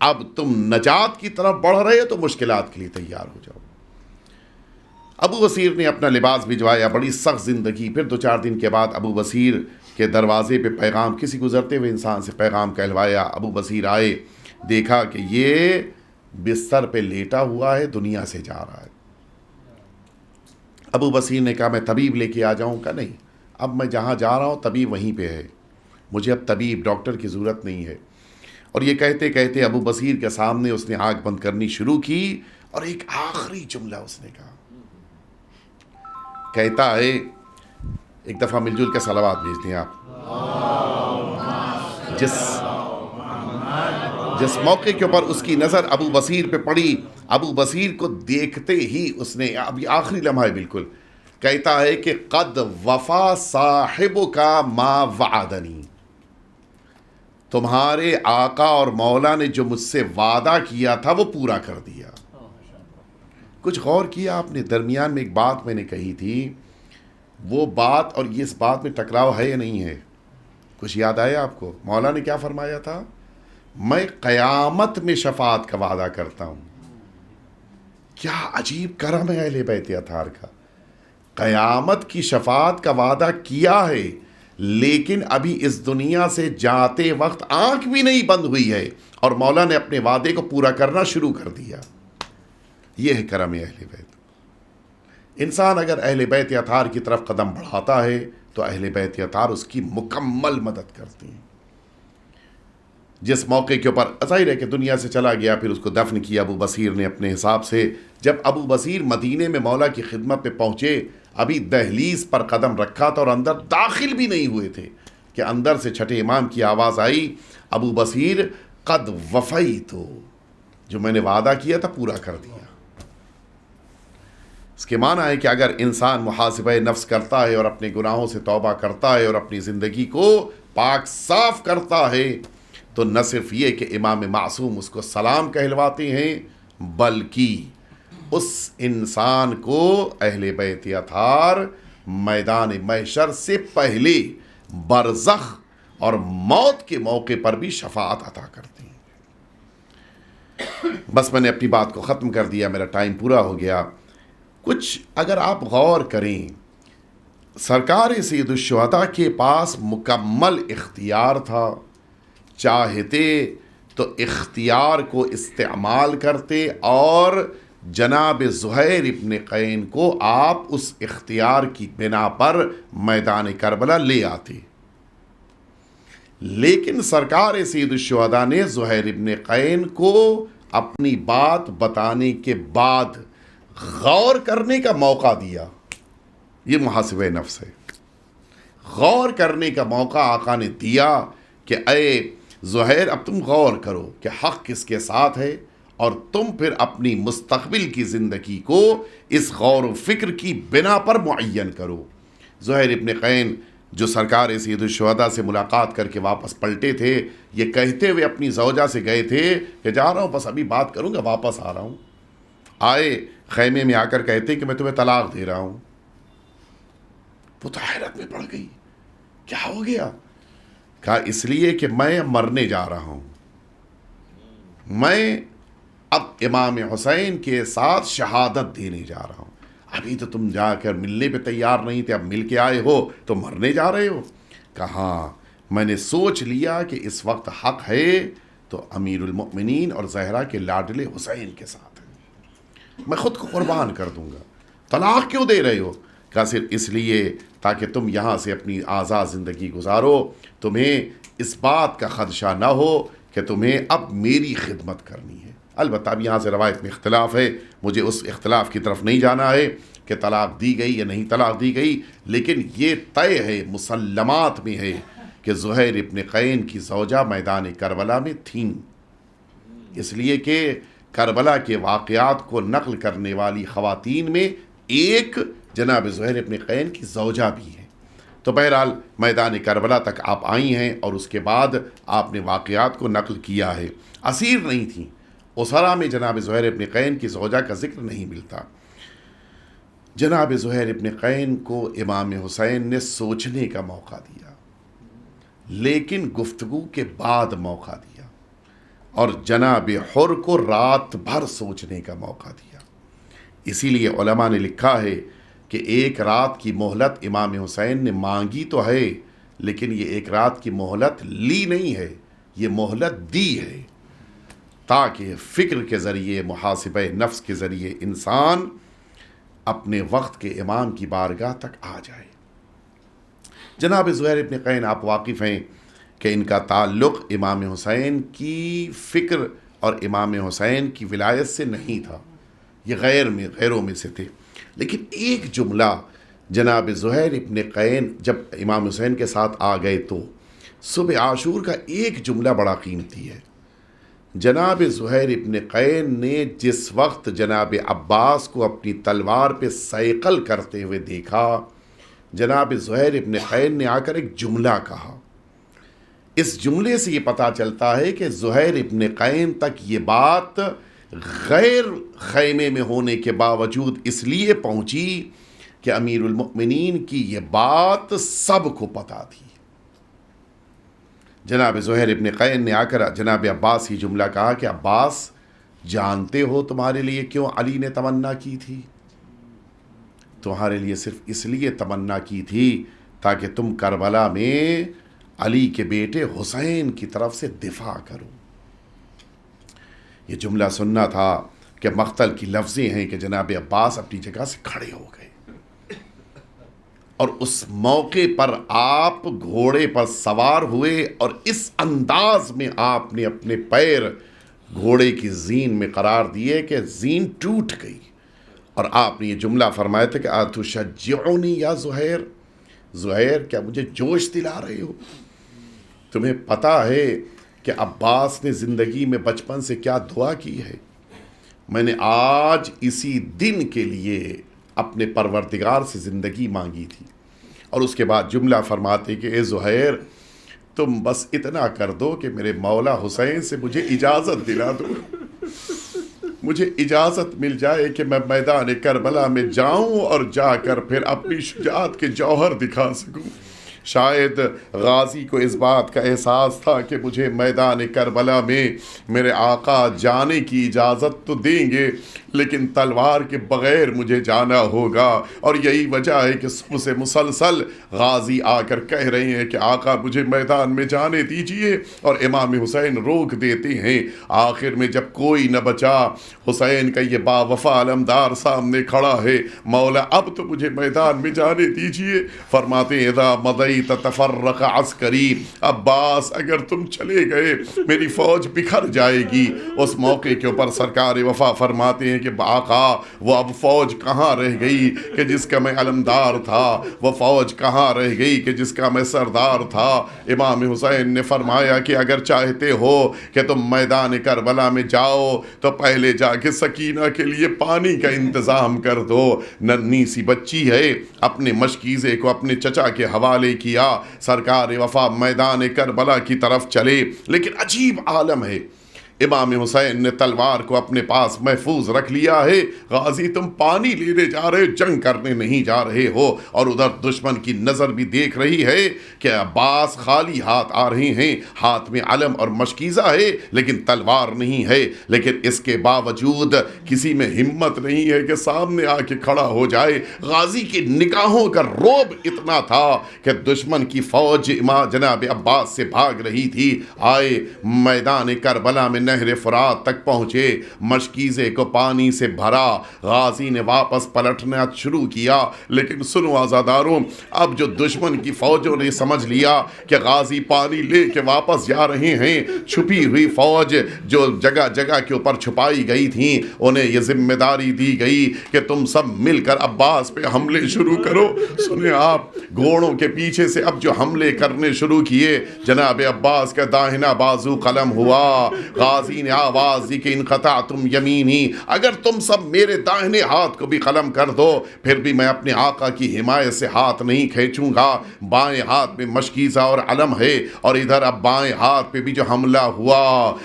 اب تم نجات کی طرف بڑھ رہے ہو تو مشکلات کے لیے تیار ہو جاؤ۔ ابو بصیر نے اپنا لباس بھجوایا، بڑی سخت زندگی. پھر 2-4 دن کے بعد ابو بصیر کے دروازے پہ پیغام، کسی گزرتے ہوئے انسان سے پیغام کہلوایا. ابو بصیر آئے، دیکھا کہ یہ بستر پہ لیٹا ہوا ہے، دنیا سے جا رہا ہے. ابو بصیر نے کہا میں طبیب لے کے آ جاؤں؟ کا نہیں، اب میں جہاں جا رہا ہوں طبیب وہیں پہ ہے، مجھے اب طبیب ڈاکٹر کی ضرورت نہیں ہے. اور یہ کہتے کہتے ابو بصیر کے سامنے اس نے آنکھ بند کرنی شروع کی، اور ایک آخری جملہ اس نے کہا. کہتا ہے، ایک دفعہ مل جل کے صلوات بھیجتے ہیں آپ. جس موقع کے اوپر اس کی نظر ابو بصیر پہ پڑی، ابو بصیر کو دیکھتے ہی اس نے، اب یہ آخری لمحہ ہے بالکل، کہتا ہے کہ قد وفا صاحبک ما وعدنی، تمہارے آقا اور مولا نے جو مجھ سے وعدہ کیا تھا وہ پورا کر دیا. کچھ غور کیا آپ نے؟ درمیان میں ایک بات میں نے کہی تھی، وہ بات اور یہ اس بات میں ٹکراؤ ہے یا نہیں ہے؟ کچھ یاد آیا آپ کو؟ مولا نے کیا فرمایا تھا؟ میں قیامت میں شفاعت کا وعدہ کرتا ہوں. کیا عجیب کرم ہے اہل بیت اطہار کا. قیامت کی شفاعت کا وعدہ کیا ہے، لیکن ابھی اس دنیا سے جاتے وقت آنکھ بھی نہیں بند ہوئی ہے اور مولا نے اپنے وعدے کو پورا کرنا شروع کر دیا. یہ ہے کرم اہل بیت. انسان اگر اہل بیت اطہار کی طرف قدم بڑھاتا ہے تو اہل بیت اطہار اس کی مکمل مدد کرتے ہیں. جس موقع کے اوپر ظاہر ہے کہ دنیا سے چلا گیا، پھر اس کو دفن کیا ابو بصیر نے اپنے حساب سے. جب ابو بصیر مدینے میں مولا کی خدمت پہ پہنچے، ابھی دہلیز پر قدم رکھا تھا اور اندر داخل بھی نہیں ہوئے تھے کہ اندر سے چھٹے امام کی آواز آئی، ابو بصیر قد وفیت، جو میں نے وعدہ کیا تھا پورا کر دیا. اس کے معنی ہے کہ اگر انسان محاسبہ نفس کرتا ہے اور اپنے گناہوں سے توبہ کرتا ہے اور اپنی زندگی کو پاک صاف کرتا ہے، تو نہ صرف یہ کہ امام معصوم اس کو سلام کہلواتے ہیں، بلکہ اس انسان کو اہل بیت اطہار میدان محشر سے پہلے برزخ اور موت کے موقع پر بھی شفاعت عطا کرتے ہیں. بس میں نے اپنی بات کو ختم کر دیا، میرا ٹائم پورا ہو گیا. کچھ اگر آپ غور کریں، سرکار سید الشہداء کے پاس مکمل اختیار تھا، چاہتے تو اختیار کو استعمال کرتے اور جناب زہیر ابن قین کو آپ اس اختیار کی بنا پر میدان کربلا لے آتے. لیکن سرکار سید الشہداء نے زہیر ابن قین کو اپنی بات بتانے کے بعد غور کرنے کا موقع دیا. یہ محاسبہ نفس ہے. غور کرنے کا موقع آقا نے دیا کہ اے زہیر، اب تم غور کرو کہ حق کس کے ساتھ ہے، اور تم پھر اپنی مستقبل کی زندگی کو اس غور و فکر کی بنا پر معین کرو. زہیر ابن قین جو سرکار سید الشہداء سے ملاقات کر کے واپس پلٹے تھے، یہ کہتے ہوئے اپنی زوجہ سے گئے تھے کہ جا رہا ہوں، بس ابھی بات کروں گا، واپس آ رہا ہوں. آئے خیمے میں آ کر کہتے کہ میں تمہیں طلاق دے رہا ہوں. وہ تو حیرت میں پڑ گئی، کیا ہو گیا؟ کہا اس لیے کہ میں مرنے جا رہا ہوں، میں اب امام حسین کے ساتھ شہادت دینے جا رہا ہوں. ابھی تو تم جا کر ملنے پہ تیار نہیں تھے، اب مل کے آئے ہو تو مرنے جا رہے ہو. کہا میں نے سوچ لیا کہ اس وقت حق ہے تو امیر المؤمنین اور زہرا کے لاڈلے حسین کے ساتھ ہے، میں خود کو قربان کر دوں گا. طلاق کیوں دے رہے ہو؟ کہا صرف اس لیے تاکہ تم یہاں سے اپنی آزاد زندگی گزارو، تمہیں اس بات کا خدشہ نہ ہو کہ تمہیں اب میری خدمت کرنی ہے. البتہ اب یہاں سے روایت میں اختلاف ہے، مجھے اس اختلاف کی طرف نہیں جانا ہے کہ طلاق دی گئی یا نہیں طلاق دی گئی، لیکن یہ طے ہے، مسلمات میں ہے کہ زہیر ابن قین کی زوجہ میدان کربلا میں تھیں. اس لیے کہ کربلا کے واقعات کو نقل کرنے والی خواتین میں ایک جناب زہیر ابن قین کی زوجہ بھی ہے. تو بہرحال میدان کربلا تک آپ آئی ہیں اور اس کے بعد آپ نے واقعات کو نقل کیا ہے. اسیر نہیں تھیں. اسرا میں جناب زہیر ابن قین کی زوجہ کا ذکر نہیں ملتا. جناب زہیر ابن قین کو امام حسین نے سوچنے کا موقع دیا، لیکن گفتگو کے بعد موقع دیا، اور جناب حر کو رات بھر سوچنے کا موقع دیا. اسی لیے علماء نے لکھا ہے کہ ایک رات کی مہلت امام حسین نے مانگی تو ہے، لیکن یہ ایک رات کی مہلت لی نہیں ہے، یہ مہلت دی ہے، تاکہ فکر کے ذریعے، محاسبہ نفس کے ذریعے انسان اپنے وقت کے امام کی بارگاہ تک آ جائے۔ جناب زہیر ابن قین آپ واقف ہیں کہ ان کا تعلق امام حسین کی فکر اور امام حسین کی ولایت سے نہیں تھا، یہ غیروں میں سے تھے۔ لیکن ایک جملہ جناب زہیر ابن قین جب امام حسین کے ساتھ آ گئے تو صبح عاشور کا ایک جملہ بڑا قیمتی ہے۔ جناب زہیر ابن قین نے جس وقت جناب عباس کو اپنی تلوار پہ صیقل کرتے ہوئے دیکھا، جناب زہیر ابن قین نے آ کر ایک جملہ کہا۔ اس جملے سے یہ پتہ چلتا ہے کہ زہیر ابن قین تک یہ بات غیر خیمے میں ہونے کے باوجود اس لیے پہنچی کہ امیر المؤمنین کی یہ بات سب کو پتہ تھی۔ جناب زہیر ابن قین نے آ کر جناب عباس ہی جملہ کہا کہ عباس، جانتے ہو تمہارے لیے کیوں علی نے تمنا کی تھی؟ تمہارے لیے صرف اس لیے تمنا کی تھی تاکہ تم کربلا میں علی کے بیٹے حسین کی طرف سے دفاع کرو۔ یہ جملہ سننا تھا کہ مقتل کی لفظیں ہیں کہ جناب عباس اپنی جگہ سے کھڑے ہو گئے، اور اس موقع پر آپ گھوڑے پر سوار ہوئے اور اس انداز میں آپ نے اپنے پیر گھوڑے کی زین میں قرار دیے کہ زین ٹوٹ گئی، اور آپ نے یہ جملہ فرمایا تھا کہ اتشجعنی یا زہیر، زہیر کیا مجھے جوش دلا رہے ہو؟ تمہیں پتہ ہے کہ عباس نے زندگی میں بچپن سے کیا دعا کی ہے؟ میں نے آج اسی دن کے لیے اپنے پروردگار سے زندگی مانگی تھی۔ اور اس کے بعد جملہ فرماتے کہ اے زہیر، تم بس اتنا کر دو کہ میرے مولا حسین سے مجھے اجازت دلا دو، مجھے اجازت مل جائے کہ میں میدان کربلا میں جاؤں اور جا کر پھر اپنی شجاعت کے جوہر دکھا سکوں۔ شاید غازی کو اس بات کا احساس تھا کہ مجھے میدان کربلا میں میرے آقا جانے کی اجازت تو دیں گے، لیکن تلوار کے بغیر مجھے جانا ہوگا، اور یہی وجہ ہے کہ صبح سے مسلسل غازی آ کر کہہ رہے ہیں کہ آقا مجھے میدان میں جانے دیجئے، اور امام حسین روک دیتے ہیں۔ آخر میں جب کوئی نہ بچا، حسین کا یہ باوفا علمدار سامنے کھڑا ہے، مولا اب تو مجھے میدان میں جانے دیجئے۔ فرماتے ہیں اذا مضیت تفرق عسکری، عباس اگر تم چلے گئے میری فوج بکھر جائے گی۔ اس موقع کے اوپر سرکار وفا فرماتے ہیں کہ آقا وہ اب فوج کہاں رہ گئی کہ جس کا میں علمدار تھا، وہ فوج کہاں رہ گئی کہ جس کا میں سردار تھا۔ امام حسین نے فرمایا کہ اگر چاہتے ہو کہ تم میدان کربلا میں جاؤ تو پہلے جا کے سکینہ کے لیے پانی کا انتظام کر دو۔ ننھی سی بچی ہے، اپنے مشکیزے کو اپنے چچا کے حوالے کیا، سرکار وفا میدان کربلا کی طرف چلے۔ لیکن عجیب عالم ہے، امام حسین نے تلوار کو اپنے پاس محفوظ رکھ لیا ہے۔ غازی تم پانی لینے جا رہے، جنگ کرنے نہیں جا رہے ہو، اور ادھر دشمن کی نظر بھی دیکھ رہی ہے کہ عباس خالی ہاتھ آ رہے ہیں، ہاتھ میں علم اور مشکیزہ ہے لیکن تلوار نہیں ہے۔ لیکن اس کے باوجود کسی میں ہمت نہیں ہے کہ سامنے آ کے کھڑا ہو جائے۔ غازی کی نگاہوں کا روب اتنا تھا کہ دشمن کی فوج جناب عباس سے بھاگ رہی تھی۔ آئے میدان کربلا میں نہر فرات تک پہنچے، مشکیزے کو پانی سے بھرا، غازی نے واپس پلٹنا شروع کیا۔ لیکن سنو عزاداروں، اب جو دشمن کی فوجوں نے سمجھ لیا کہ غازی پانی لے کے واپس جا رہے ہیں، چھپی ہوئی فوج جو جگہ جگہ کے اوپر چھپائی گئی تھیں، انہیں یہ ذمہ داری دی گئی کہ تم سب مل کر عباس پہ حملے شروع کرو۔ سنیں آپ، گھوڑوں کے پیچھے سے اب جو حملے کرنے شروع کیے، جناب عباس کا داہنا بازو قلم ہوا۔ غازی نے آواز دی کہ انقطعتم یمینی، اگر تم سب میرے داہنے ہاتھ کو بھی قلم کر دو پھر بھی میں اپنے آقا کی حمایت سے ہاتھ نہیں کھینچوں گا۔ بائیں ہاتھ میں مشکیزہ اور علم ہے، اور ادھر اب بائیں ہاتھ پہ بھی جو حملہ ہوا،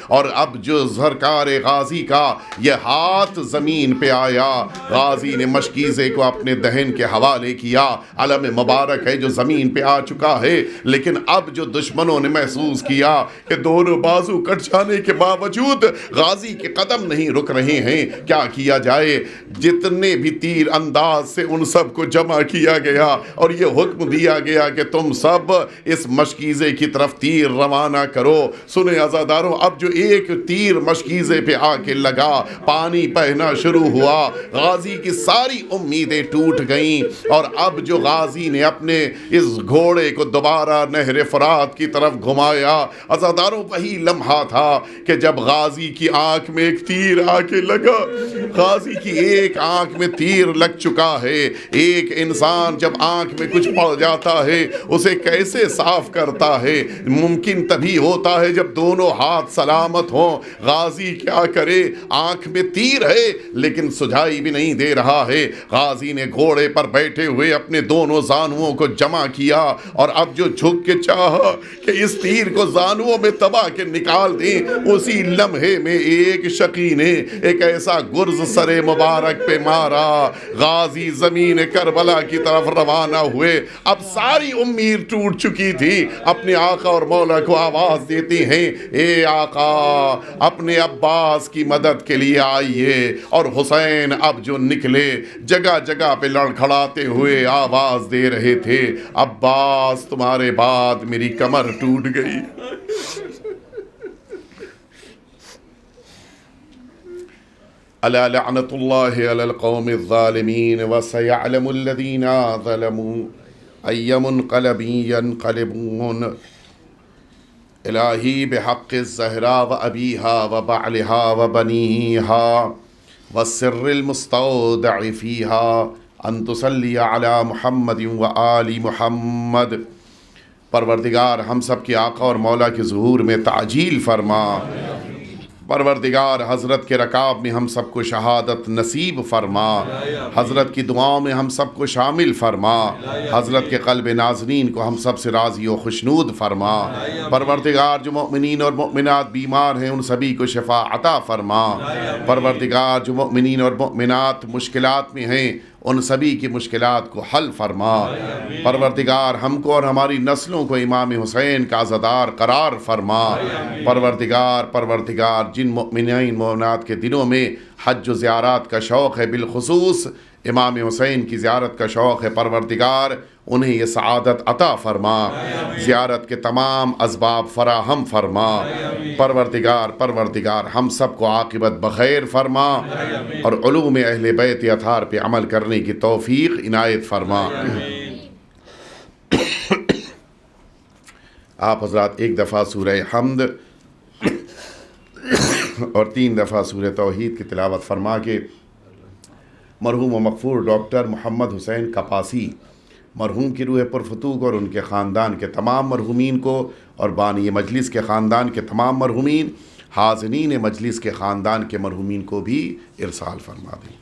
اور اب جو سرکار غازی کا یہ ہاتھ زمین پہ آیا، غازی نے مشکیزے کو اپنے دہن کے حوالے کیا، علم مبارک ہے جو زمین پہ آ چکا ہے۔ لیکن اب جو دشمنوں نے محسوس کیا کہ دونوں بازو کٹ جانے کے بعد باوجود غازی کے قدم نہیں رک رہے ہیں. کیا کیا جائے؟ جتنے بھی تیر انداز سے ان سب کو جمع کیا گیا اور یہ حکم دیا گیا کہ تم سب اس مشکیزے کی طرف تیر روانہ کرو. سنیں عزاداروں، اب جو ایک تیر مشکیزے پہ آ کے لگا، پانی بہنا شروع ہوا، غازی کی ساری امیدیں ٹوٹ گئیں. اور اب جو غازی نے اپنے اس گھوڑے کو دوبارہ نہر فرات کی طرف گھمایا، عزاداروں وہی لمحہ تھا کہ جب غازی کی آنکھ میں ایک تیر آ کے لگا. غازی کی ایک آنکھ میں تیر لگ چکا ہے. ایک انسان جب آنکھ میں کچھ پڑ جاتا ہے اسے کیسے صاف کرتا ہے؟ ممکن تبھی ہوتا ہے جب دونوں ہاتھ سلامت ہوں. غازی کیا کرے؟ آنکھ میں تیر ہے لیکن سجائی بھی نہیں دے رہا ہے. غازی نے گھوڑے پر بیٹھے ہوئے اپنے دونوں زانوؤں کو جمع کیا اور اب جو جھک کے چاہا کہ اس تیر کو زانوؤں میں دبا کے نکال دیں، اسی لمحے میں ایک شقی نے ایک ایسا گرز سر مبارک پہ مارا. غازی زمین کربلا کی طرف روانہ ہوئے. اب ساری امید ٹوٹ چکی تھی. اپنے آقا اور مولا کو آواز دیتی ہیں، اے آقا اپنے عباس کی مدد کے لیے آئیے. اور حسین اب جو نکلے جگہ جگہ پہ لڑکھڑاتے ہوئے آواز دے رہے تھے، عباس تمہارے بعد میری کمر ٹوٹ گئی. الا لعنت اللہ علی القوم الظالمین وسیعلم الذین ظلموا ای منقلب ینقلبون. الہی بحق الزہراء و ابیہا و بعلہا و بنیہا والسر المستودع فیہا ان تصلی علی محمد و آل محمد. پروردگار ہم سب کے آقا اور مولا کے ظہور میں تعجیل فرما. پروردگار حضرت کے رکاب میں ہم سب کو شہادت نصیب فرما. حضرت کی دعاؤں میں ہم سب کو شامل فرما. حضرت کے قلب ناظرین کو ہم سب سے راضی و خوشنود فرما. پروردگار جو مؤمنین اور مؤمنات بیمار ہیں ان سبھی کو شفا عطا فرما. پروردگار جو مؤمنین اور مؤمنات مشکلات میں ہیں ان سبھی کی مشکلات کو حل فرما. پروردگار ہم کو اور ہماری نسلوں کو امام حسین کا عزادار قرار فرما. پروردگار جن مؤمنین مومنات کے دلوں میں حج و زیارات کا شوق ہے، بالخصوص امام حسین کی زیارت کا شوق ہے، پروردگار انہیں یہ سعادت عطا فرما. زیارت کے تمام اسباب فراہم فرما. پروردگار ہم سب کو عاقبت بخیر فرما اور علوم اہل بیت اطہار پہ عمل کرنے کی توفیق عنایت فرما. آپ حضرات ایک دفعہ سورہ حمد اور 3 دفعہ سورہ توحید کی تلاوت فرما کے مرحوم و مغفور ڈاکٹر محمد حسین کپاسی مرحوم کی روح پرفتوق اور ان کے خاندان کے تمام مرحومین کو اور بانی مجلس کے خاندان کے تمام مرحومین، حاضرین مجلس کے خاندان کے مرحومین کو بھی ارسال فرما دیں.